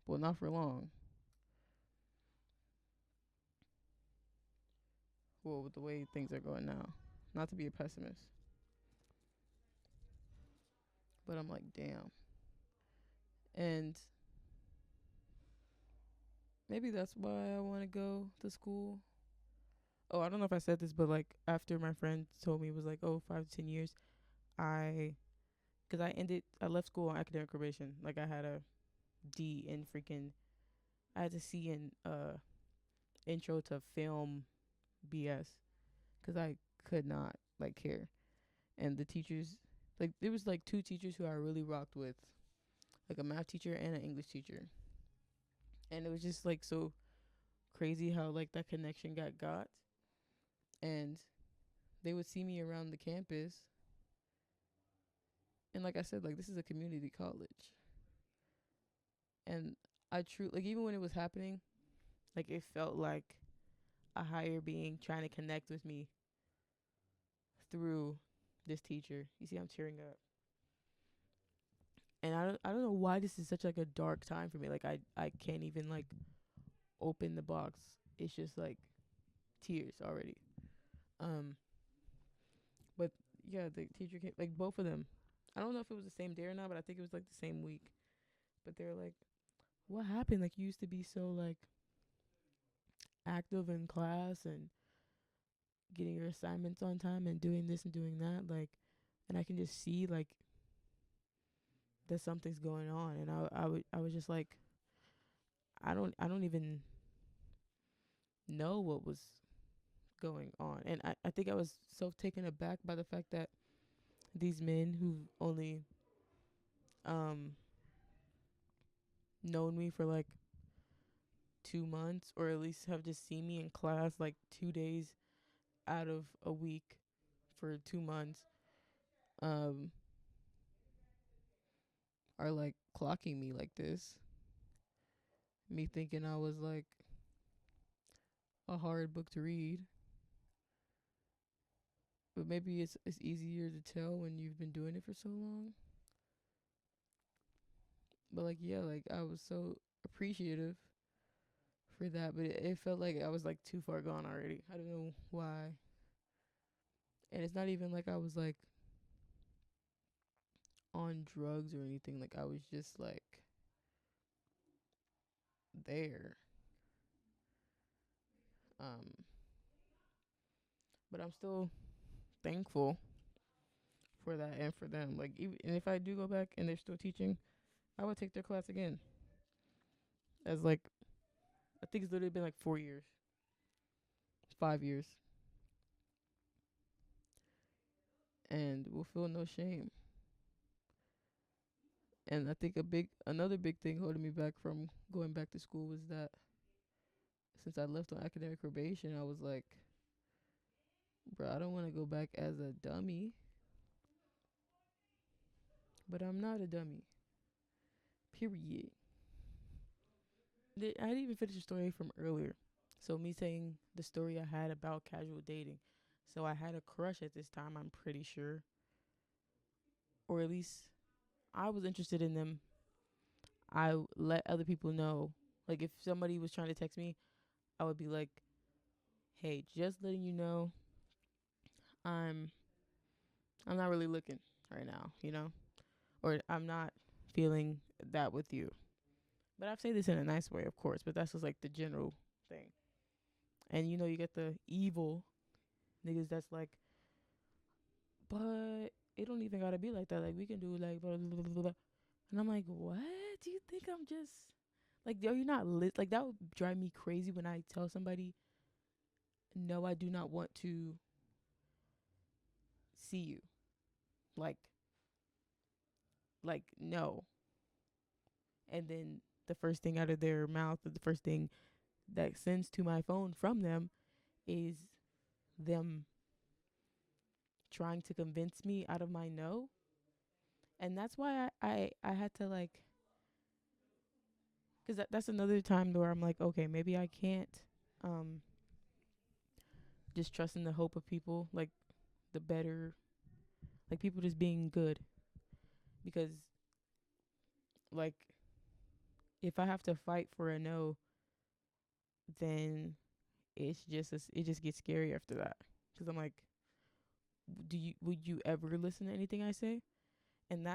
Speaker 1: Well, not for long. Well, with the way things are going now. Not to be a pessimist, but I'm like, damn. And maybe that's why I want to go to school. Oh, I don't know if I said this, but like after my friend told me it was like, oh, 5 to 10 years, I, cause I left school on academic probation. Like I had a D in freaking, I had to C in intro to film BS, cause I could not like care. And the teachers, like there was like two teachers who I really rocked with, like a math teacher and an English teacher, and it was just like so crazy how like that connection got, and they would see me around the campus, and like I said, like this is a community college, and I true like even when it was happening, like it felt like a higher being trying to connect with me through this teacher. You see, I'm tearing up, and I don't know why this is such like a dark time for me. Like I can't even like open the box. It's just like tears already. Um, but yeah, the teacher came, like both of them. I don't know if it was the same day or not, but I think it was like the same week. But they're like, "What happened? Like you used to be so like active in class and getting your assignments on time and doing this and doing that, like, and I can just see like that something's going on." And I was just like, I don't even know what was going on. And I think I was so taken aback by the fact that these men who've only um known me for like 2 months, or at least have just seen me in class like 2 days out of a week for 2 months, um are like clocking me like this, me thinking I was like a hard book to read. But maybe it's easier to tell when you've been doing it for so long. But like yeah, like I was so appreciative for that, but it felt like I was like too far gone already. I don't know why. And it's not even like I was like on drugs or anything. Like I was just like there. Um, but I'm still thankful for that and for them. Like even and if I do go back and they're still teaching, I would take their class again. As like I think it's literally been like 4 years, 5 years, and we'll feel no shame. And I think another big thing holding me back from going back to school was that since I left on academic probation, I was like, bro, I don't want to go back as a dummy, but I'm not a dummy. Period. I didn't even finish the story from earlier. So me saying the story I had about casual dating. So I had a crush at this time, I'm pretty sure. Or at least I was interested in them. I let other people know. Like if somebody was trying to text me, I would be like, "Hey, just letting you know, I'm I'm not really looking right now, you know? Or I'm not feeling that with you." But I say this in a nice way, of course, but that's just like the general thing. And you get the evil niggas that's like, but it don't even gotta be like that. Like we can do like blah, blah, blah, blah. And I'm like, what? Do you think I'm just like, are you not lit? Like that would drive me crazy when I tell somebody, no, I do not want to see you. Like, no. And then the first thing out of their mouth, or the first thing that sends to my phone from them is them trying to convince me out of my no. And that's why I had to like, because that's another time where I'm like, okay, maybe I can't um just trust in the hope of people, like the better, like people just being good. Because like if I have to fight for a no, then it just gets scary after that. Because I'm like, would you ever listen to anything I say? And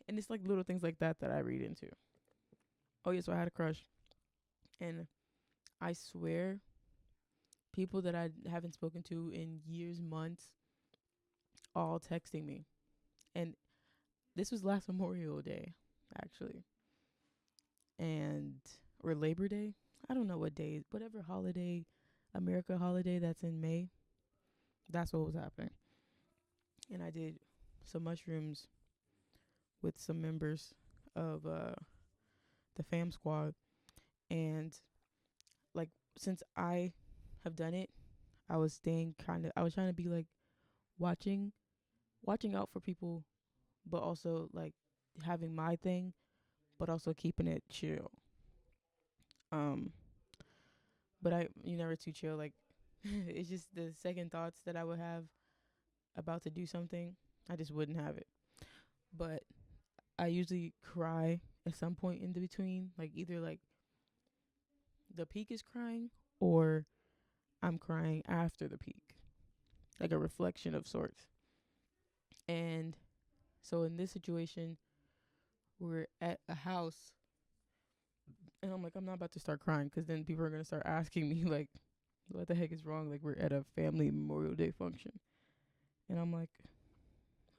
Speaker 1: it's like little things like that that I read into. Oh yeah, so I had a crush, and I swear, people that I haven't spoken to in years, months, all texting me, and this was last Memorial Day, actually, and or Labor Day. I don't know what day, whatever holiday, America holiday that's in May. That's what was happening, and I did some mushrooms with some members of the fam squad, and like since I have done it, I was trying to be like watching watching out for people, but also like having my thing, but also keeping it chill. Um, but you never too chill. Like it's just the second thoughts that I would have about to do something, I just wouldn't have it. But I usually cry at some point in the between, like either like the peak is crying or I'm crying after the peak, like a reflection of sorts. And so in this situation, we're at a house, and I'm like, I'm not about to start crying because then people are gonna start asking me like, what the heck is wrong? Like we're at a family Memorial Day function, and I'm like,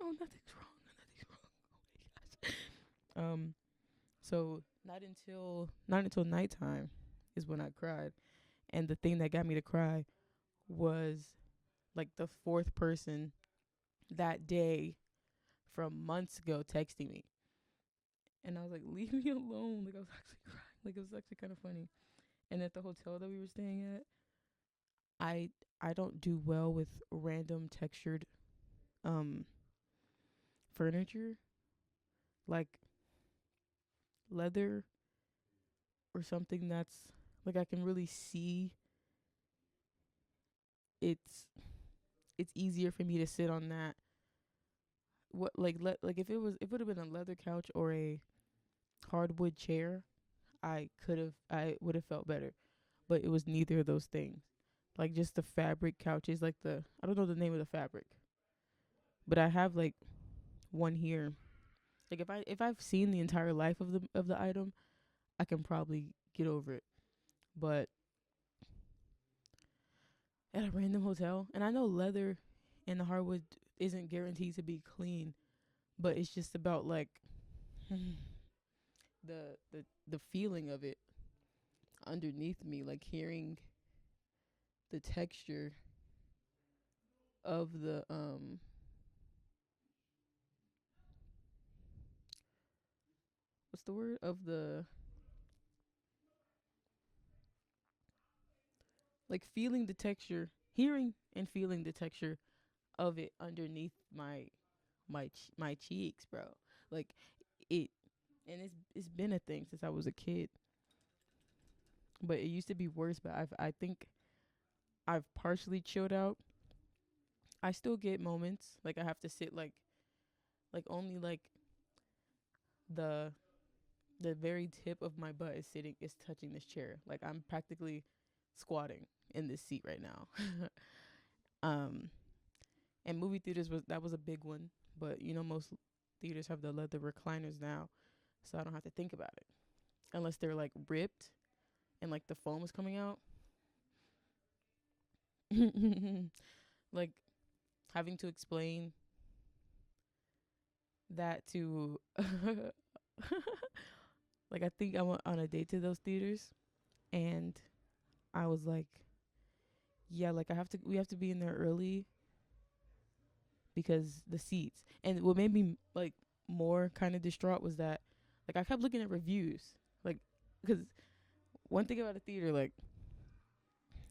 Speaker 1: oh, nothing's wrong, nothing's wrong. Oh my gosh. So not until nighttime is when I cried, and the thing that got me to cry was like the fourth person that day from months ago texting me, and I was like, leave me alone. Like I was actually crying. Like it was actually kind of funny. And at the hotel that we were staying at, I I don't do well with random textured um furniture, like leather or something that's like I can really see. It's it's easier for me to sit on that. What like if it would have been a leather couch or a hardwood chair, I would have felt better, but it was neither of those things. Like just the fabric couches, like the I don't know the name of the fabric, but I have like one here. Like if I've seen the entire life of the item, I can probably get over it. But at a random hotel, and I know leather and the hardwood isn't guaranteed to be clean, but it's just about like the feeling of it underneath me, like hearing the texture of the what's the word of the like feeling the texture, hearing and feeling the texture of it underneath my cheeks, bro. Like it, and it's been a thing since I was a kid, but it used to be worse. But I think I've partially chilled out. I still get moments like I have to sit like only like the the very tip of my butt is touching this chair. Like I'm practically squatting in this seat right now. um and movie theaters was a big one, but you know most theaters have the leather recliners now, so I don't have to think about it unless they're like ripped and like the foam is coming out. Like having to explain that to like I think I went on a date to those theaters and I was like, yeah, like we have to be in there early because the seats. And what made me like more kind of distraught was that like I kept looking at reviews. Like cuz one thing about a theater like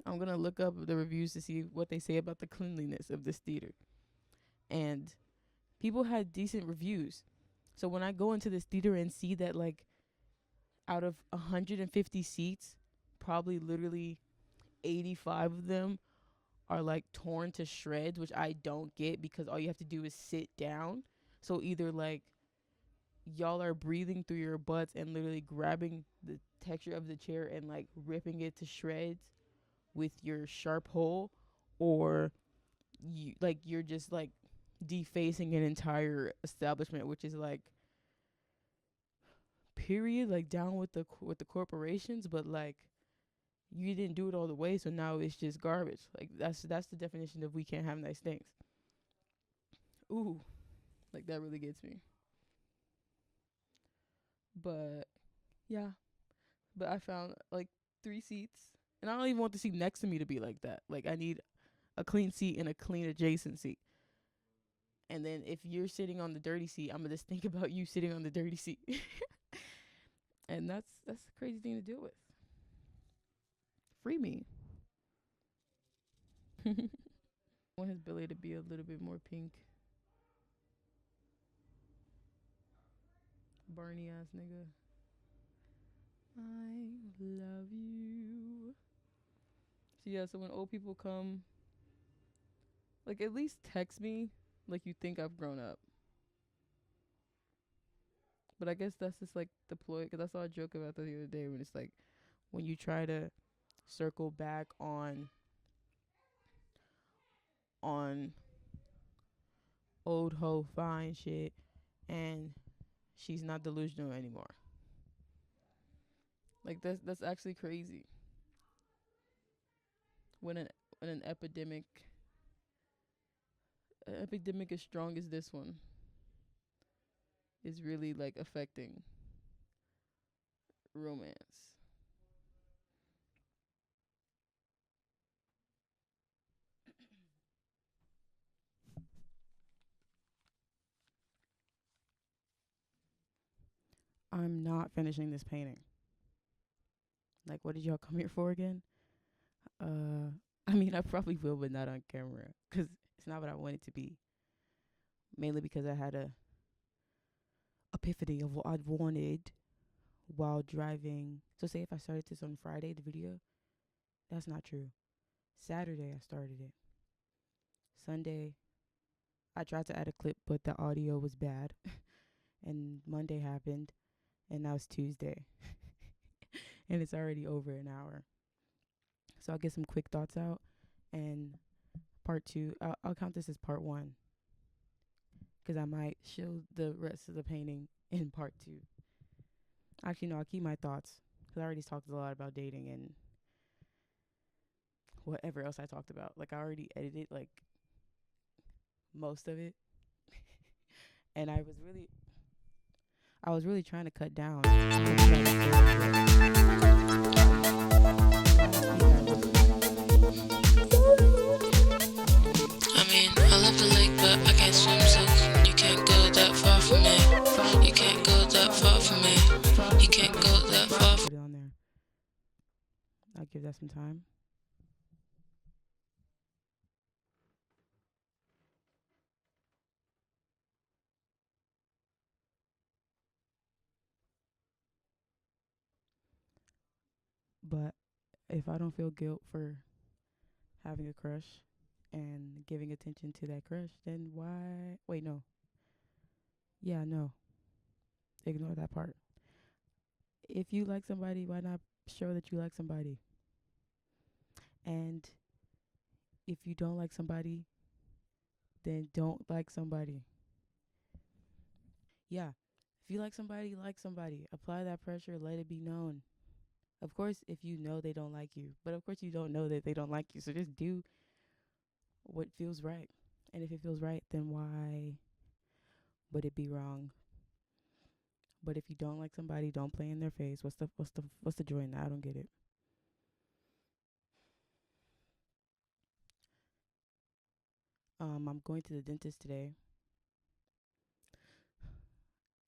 Speaker 1: I'm going to look up the reviews to see what they say about the cleanliness of this theater. And people had decent reviews. So when I go into this theater and see that like out of 150 seats, probably literally 85 of them are like torn to shreds, which I don't get because all you have to do is sit down. So either like y'all are breathing through your butts and literally grabbing the texture of the chair and like ripping it to shreds with your sharp hole, or you're just like defacing an entire establishment, which is like period, like down with the corporations, but like you didn't do it all the way, so now it's just garbage. Like that's the definition of we can't have nice things. Ooh, like that really gets me. But yeah, but I found like 3 seats, and I don't even want the seat next to me to be like that. Like I need a clean seat and a clean adjacent seat. And then if you're sitting on the dirty seat, I'm gonna just think about you sitting on the dirty seat. And that's a crazy thing to deal with. Free me. I want his belly to be a little bit more pink. Barney ass nigga. I love you. So yeah, so when old people come, like at least text me like you think I've grown up. But I guess that's just like the ploy, because I saw a joke about that the other day when it's like when you try to circle back on old hoe fine shit and she's not delusional anymore. Like that's actually crazy. When an epidemic as strong as this one is really like affecting romance. I'm not finishing this painting. Like, what did y'all come here for again? Uh, I mean, I probably will, but not on camera, cause it's not what I want it to be. Mainly because I had a epiphany of what I'd wanted while driving. So, say if I started this on Friday, the video, that's not true. Saturday, I started it. Sunday, I tried to add a clip, but the audio was bad. And Monday happened, and now it's Tuesday. and it's already over an hour. So I'll get some quick thoughts out, and part two, I'll count this as part one, because I might show the rest of the painting in part two. Actually, no, I'll keep my thoughts, because I already talked a lot about dating and whatever else I talked about. Like, I already edited, like, most of it. And I was really trying to cut down.
Speaker 2: I mean, I love the lake, but I can't swim, so you can't go that far from me. You can't go that far from me. You can't go that far from
Speaker 1: Put it on there. I'll give that some time. But if I don't feel guilt for having a crush and giving attention to that crush, then why? Wait, no. Yeah, no. Ignore that part. If you like somebody, why not show that you like somebody? And if you don't like somebody, then don't like somebody. Yeah. If you like somebody, like somebody. Apply that pressure, let it be known. Of course, if you know they don't like you, but of course you don't know that they don't like you. So just do what feels right. And if it feels right, then why would it be wrong? But if you don't like somebody, don't play in their face. What's the joy in that? I don't get it. I'm going to the dentist today,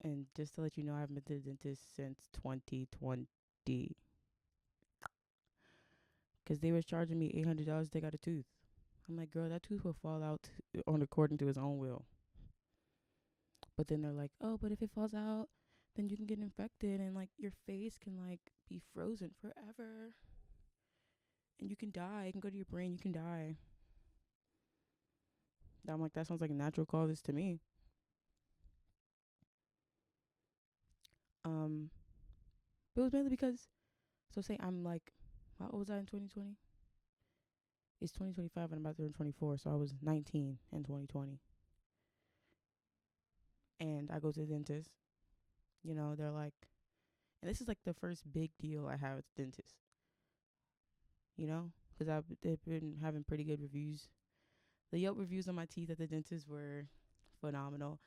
Speaker 1: and just to let you know, I haven't been to the dentist since 2020, because they was charging me $800 to take out a tooth. I'm like, girl, that tooth will fall out on according to his own will. But then they're like, oh, but if it falls out, then you can get infected, and like your face can like be frozen forever, and you can die. It can go to your brain. You can die. I'm like, that sounds like a natural causes to me. Um, but it was mainly because, so say I'm like, how old was I in 2020? It's 2025 and I'm about to turn 24, so I was 19 in 2020. And I go to the dentist. They're like, and this is like the first big deal I have at the dentist. Because they've been having pretty good reviews. The Yelp reviews on my teeth at the dentist were phenomenal.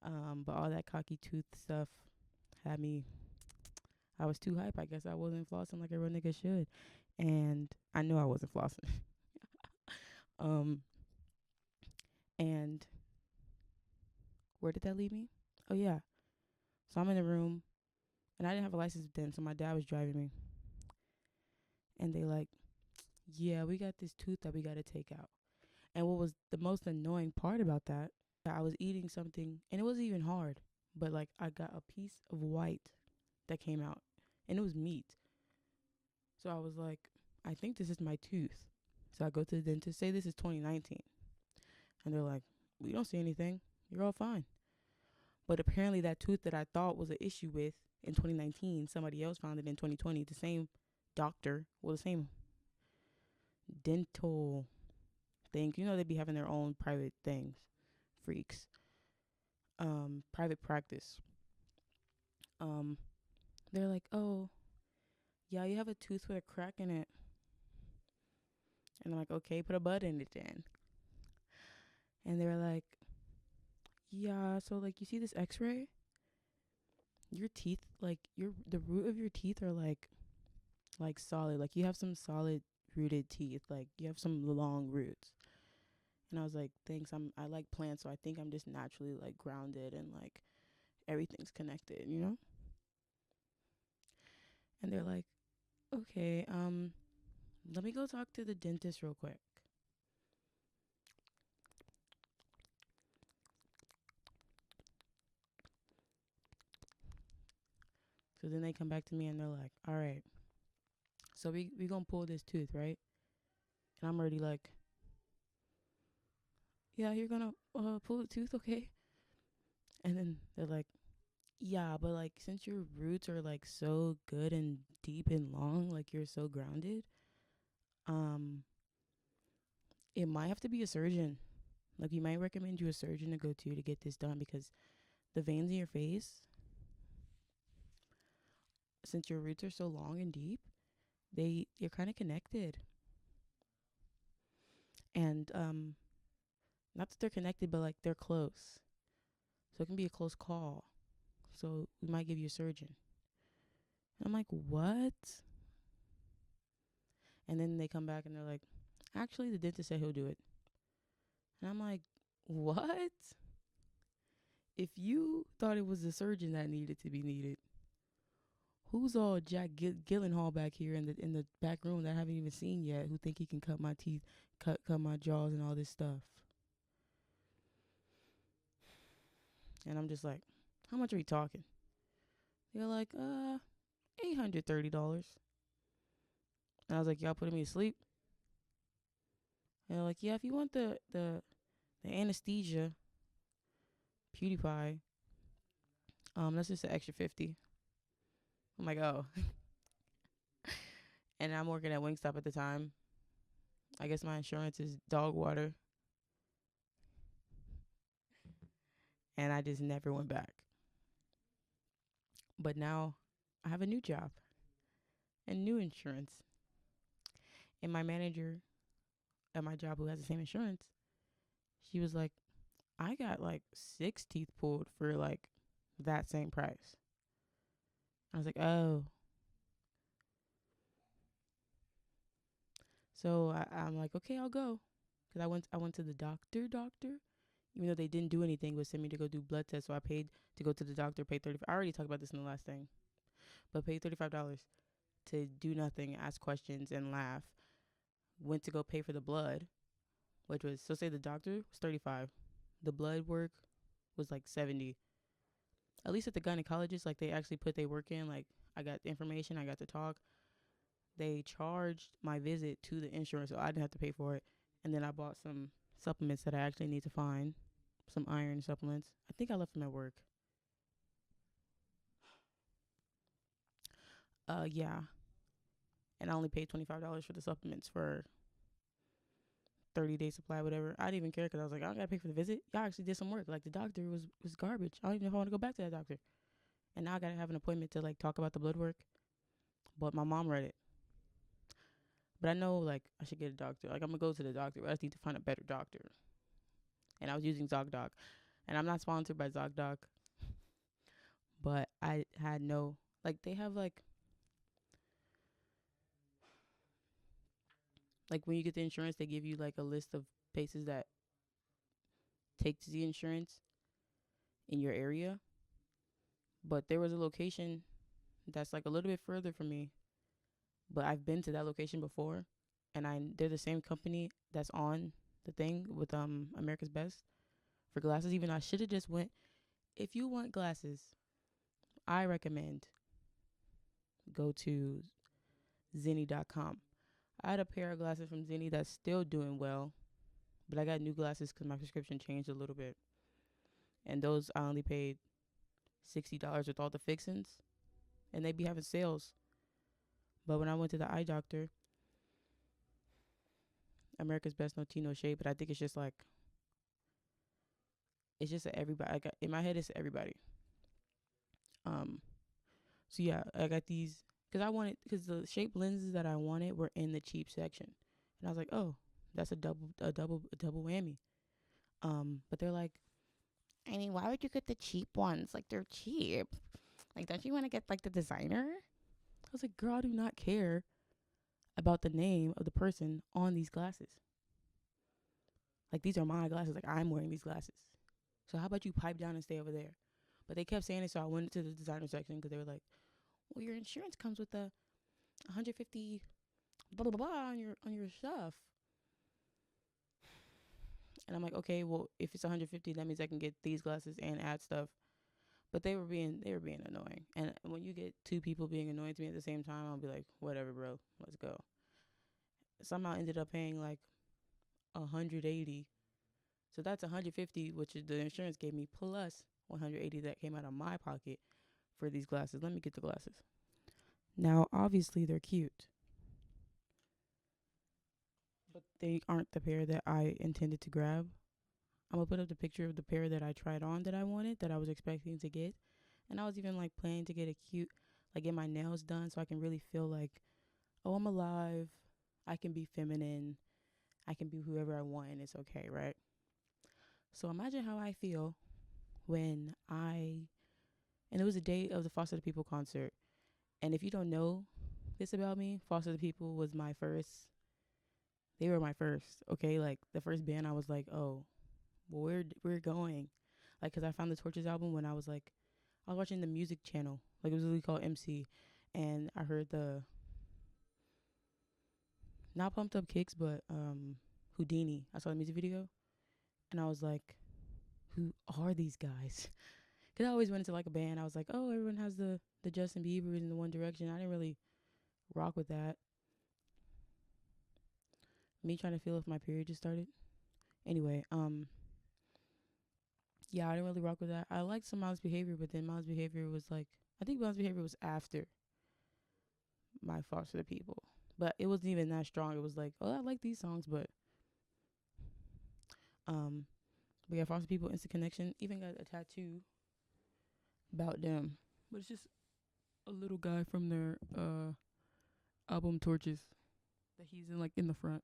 Speaker 1: But all that cocky tooth stuff had me. I was too hype. I guess I wasn't flossing like a real nigga should, and I knew I wasn't flossing. um, and where did that leave me? Oh yeah. So I'm in the room, and I didn't have a license then, so my dad was driving me, and they like, yeah, we got this tooth that we got to take out. And what was the most annoying part about that, I was eating something, and it wasn't even hard, but like I got a piece of white that came out, and it was meat. So I was like, I think this is my tooth. So I go to the dentist, say this is 2019, and they're like, we don't see anything. You're all fine. But apparently that tooth that I thought was an issue with in 2019, somebody else found it in 2020. The same doctor, the same dental thing. They be having their own private things, freaks. Private practice. Um, they're like, oh, yeah, you have a tooth with a crack in it. And I'm like, okay, put a bud in it then. And they're like, yeah, so like you see this x-ray? Your teeth, like the root of your teeth are like solid. Like you have some solid rooted teeth. Like you have some long roots. And I was like, thanks. I like plants, so I think I'm just naturally like grounded and like everything's connected. And they're like, okay, let me go talk to the dentist real quick. So then they come back to me and they're like, all right, so we gonna pull this tooth, right? And I'm already like, yeah, you're gonna pull the tooth, okay? And then they're like, Yeah, but like since your roots are like so good and deep and long, like you're so grounded, um, it might have to be a surgeon. Like we might recommend you a surgeon to go to get this done because the veins in your face, since your roots are so long and deep, they're kind of connected. And not that they're connected, but like they're close. So it can be a close call. So we might give you a surgeon. And I'm like, what? And then they come back and they're like, actually, the dentist said he'll do it. And I'm like, what? If you thought it was a surgeon that needed to be needed, who's all Jack Gyllenhaal back here in the back room that I haven't even seen yet? Who think he can cut my teeth, cut my jaws, and all this stuff? And I'm just like, how much are we talking? They're like, $830. And I was like, y'all putting me to sleep? And they're like, yeah, if you want the anesthesia, PewDiePie, that's just an extra 50. I'm like, oh. And I'm working at Wingstop at the time. I guess my insurance is dog water. And I just never went back. But now I have a new job and new insurance. And my manager at my job, who has the same insurance, she was like, I got like 6 teeth pulled for like that same price. I was like, oh. So I'm like, okay, I'll go. Because I went to the doctor, even though they didn't do anything but send me to go do blood tests. So I paid to go to the doctor, paid 30. I already talked about this in the last thing, but paid $35 to do nothing, ask questions, and laugh. Went to go pay for the blood, which was, so say the doctor was 35. The blood work was like 70. At least at the gynecologist, like they actually put their work in. Like I got the information, I got to talk. They charged my visit to the insurance, so I didn't have to pay for it. And then I bought some supplements that I actually need to find, some iron supplements. I think I left them at work. Yeah. And I only paid $25 for the supplements for 30-day supply, whatever. I didn't even care because I was like, I don't gotta pay for the visit. Y'all actually did some work. Like the doctor was garbage. I don't even know if I want to go back to that doctor. And now I gotta have an appointment to like talk about the blood work. But my mom read it. But I know like I should get a doctor. Like I'm gonna go to the doctor, but I just need to find a better doctor. And I was using ZocDoc, and I'm not sponsored by ZocDoc, but I had no, like they have like when you get the insurance, they give you like a list of places that takes the insurance in your area. But there was a location that's like a little bit further from me, but I've been to that location before, and they're the same company that's on the thing with America's Best for glasses. Even though I should have just went. If you want glasses, I recommend go to Zenni.com. I had a pair of glasses from Zenni that's still doing well, but I got new glasses because my prescription changed a little bit, and those I only paid $60 with all the fixings, and they be having sales. But when I went to the eye doctor, America's Best, no tea, no shade, but I think it's just like it's just everybody. I got in my head, it's everybody. Um, so yeah, I got these because the shaped lenses that I wanted were in the cheap section, and I was like, oh, that's a double whammy. But they're like, I mean, why would you get the cheap ones? Like they're cheap. Like, don't you want to get like the designer? I was like, girl, I do not care about the name of the person on these glasses. Like these are my glasses. Like I'm wearing these glasses. So how about you pipe down and stay over there? But they kept saying it, so I went to the designer section because they were like, well, your insurance comes with a 150 blah blah blah on your stuff. And I'm like, okay, well, if it's 150, that means I can get these glasses and add stuff. But they were being annoying. And when you get two people being annoying to me at the same time, I'll be like, whatever, bro, let's go. Somehow ended up paying like 180. So that's 150, which is the insurance gave me plus $180 that came out of my pocket for these glasses. Let me get the glasses. Now, obviously, they're cute, but they aren't the pair that I intended to grab. I'm gonna put up the picture of the pair that I tried on that I wanted, that I was expecting to get. And I was even like planning to get a cute, like get my nails done so I can really feel like, oh, I'm alive. I can be feminine. I can be whoever I want and it's okay, right? So imagine how I feel and it was the day of the Foster the People concert. And if you don't know this about me, Foster the People was they were my first, okay? Like the first band I was like, oh, well, we're going. Like, cause I found the Torches album when I was watching the music channel. Like it was really called MC. And I heard not Pumped Up Kicks, but Houdini. I saw the music video. And I was like, who are these guys? Because I always went into like a band. I was like, oh, everyone has the Justin Biebers and the One Direction. I didn't really rock with that. Me trying to feel if my period just started. Anyway, yeah, I didn't really rock with that. I liked some Miles Behavior, but then Miles Behavior was like, I think Miles Behavior was after my Foster the People. But it wasn't even that strong. It was like, oh, I like these songs, um, but yeah, Foster People, Instant Connection. Even got a tattoo about them. But it's just a little guy from their album Torches that he's in the front.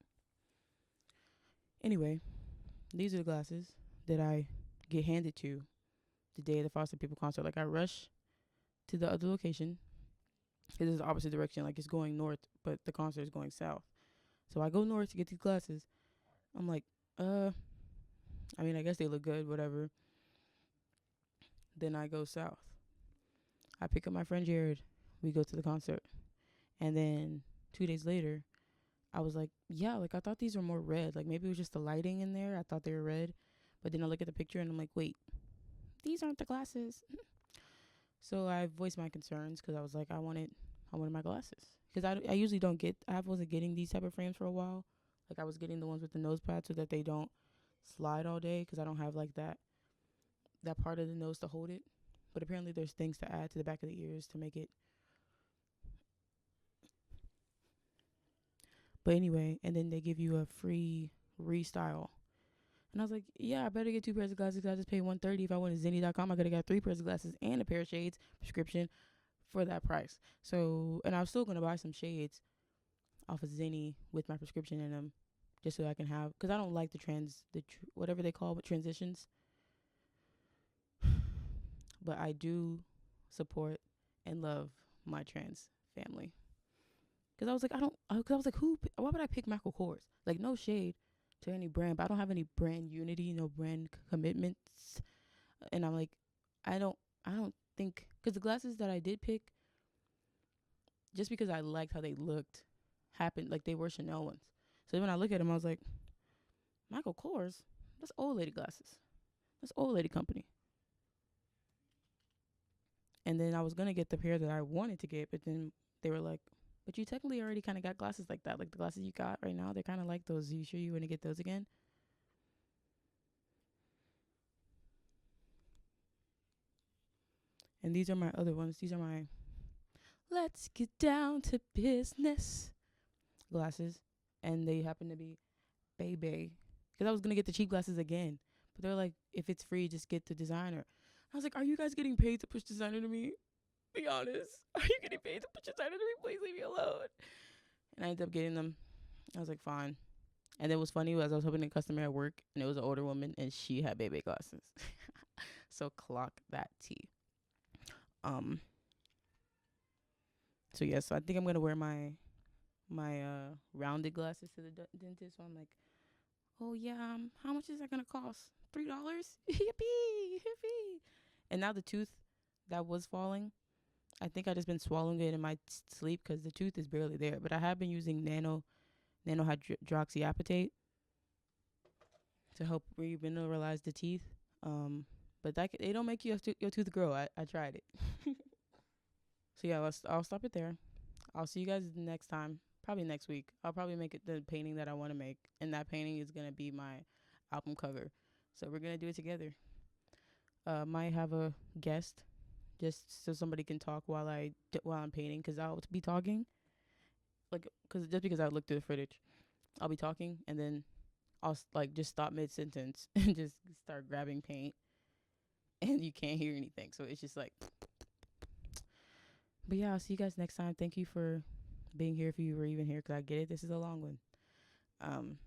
Speaker 1: Anyway, these are the glasses that I get handed to the day of the Foster People concert. Like I rush to the other location. It is the opposite direction. Like it's going north, but the concert is going south. So I go north to get these glasses. I'm like, I mean, I guess they look good, whatever. Then I go south. I pick up my friend Jared. We go to the concert. And then 2 days later, I was like, yeah, like I thought these were more red. Like maybe it was just the lighting in there. I thought they were red. But then I look at the picture and I'm like, wait, these aren't the glasses. So I voiced my concerns because I was like, I wanted my glasses. Because I usually don't I wasn't getting these type of frames for a while. Like I was getting the ones with the nose pad so that they don't slide all day because I don't have like that part of the nose to hold it. But apparently there's things to add to the back of the ears to make it. But anyway, and then they give you a free restyle. And I was like, yeah, I better get 2 pairs of glasses because I just paid $130. If I went to Zenni.com, I could have got 3 pairs of glasses and a pair of shades, prescription, for that price. So, and I was still going to buy some shades off of Zenni with my prescription in them just so I can have, because I don't like whatever they call it, transitions. But I do support and love my trans family. Because I was like, why would I pick Michael Kors? Like, no shade to any brand, but I don't have any brand unity, no brand commitments. And I'm like, I don't think, because the glasses that I did pick, just because I liked how they looked, happened, like they were Chanel ones. So when I look at them, I was like, Michael Kors, that's old lady glasses. That's old lady company. And then I was going to get the pair that I wanted to get, but then they were like, but you technically already kind of got glasses like that. Like the glasses you got right now, they're kind of like those. Are you sure you want to get those again? And these are my other ones. These are my let's get down to business glasses. And they happen to be Baby. Because I was going to get the cheap glasses again. But they're like, if it's free, just get the designer. I was like, are you guys getting paid to push designer to me? Be honest. Are you getting paid to push designer to me? Please leave me alone. And I ended up getting them. I was like, fine. And it was funny as I was helping a customer at work, and it was an older woman, and she had Baby glasses. So clock that tea. So yeah, so I think I'm gonna wear my rounded glasses to the dentist. So I'm like, oh yeah, how much is that gonna cost? $3? Yippee, yippee! And now the tooth that was falling, I think I just been swallowing it in my sleep because the tooth is barely there. But I have been using nano hydroxyapatite to help remineralize the teeth. But they don't make your tooth grow. I tried it. So yeah, I'll stop it there. I'll see you guys next time. Probably next week. I'll probably make it the painting that I want to make, and that painting is gonna be my album cover. So we're gonna do it together. Might have a guest just so somebody can talk while I'm painting, because I'll be talking, like, cause just because I look through the footage, I'll be talking and then like just stop mid sentence and just start grabbing paint, and you can't hear anything. So it's just like, but yeah, I'll see you guys next time. Thank you for being here if you were even here, cause I get it. This is a long one. Um,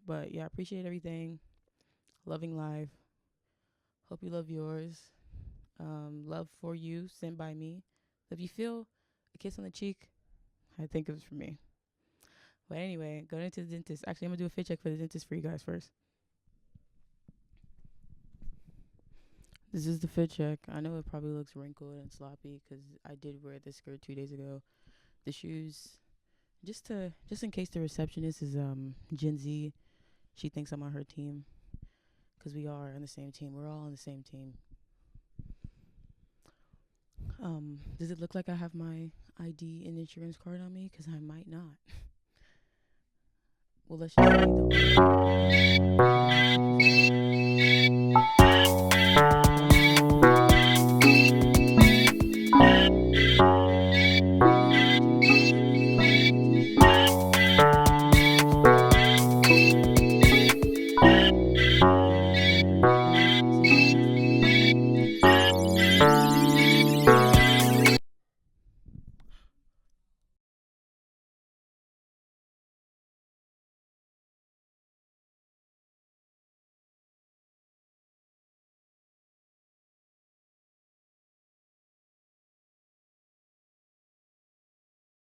Speaker 1: but yeah, I appreciate everything. Loving live. Hope you love yours. Love for you sent by me. If you feel a kiss on the cheek, I think it was for me. But anyway, going to the dentist. Actually, I'm gonna do a fit check for the dentist for you guys first. This is the fit check. I know it probably looks wrinkled and sloppy because I did wear this skirt 2 days ago. The shoes, just in case the receptionist is Gen Z, she thinks I'm on her team because we are on the same team. We're all on the same team. Does it look like I have my ID and insurance card on me? Because I might not. Well, let's just say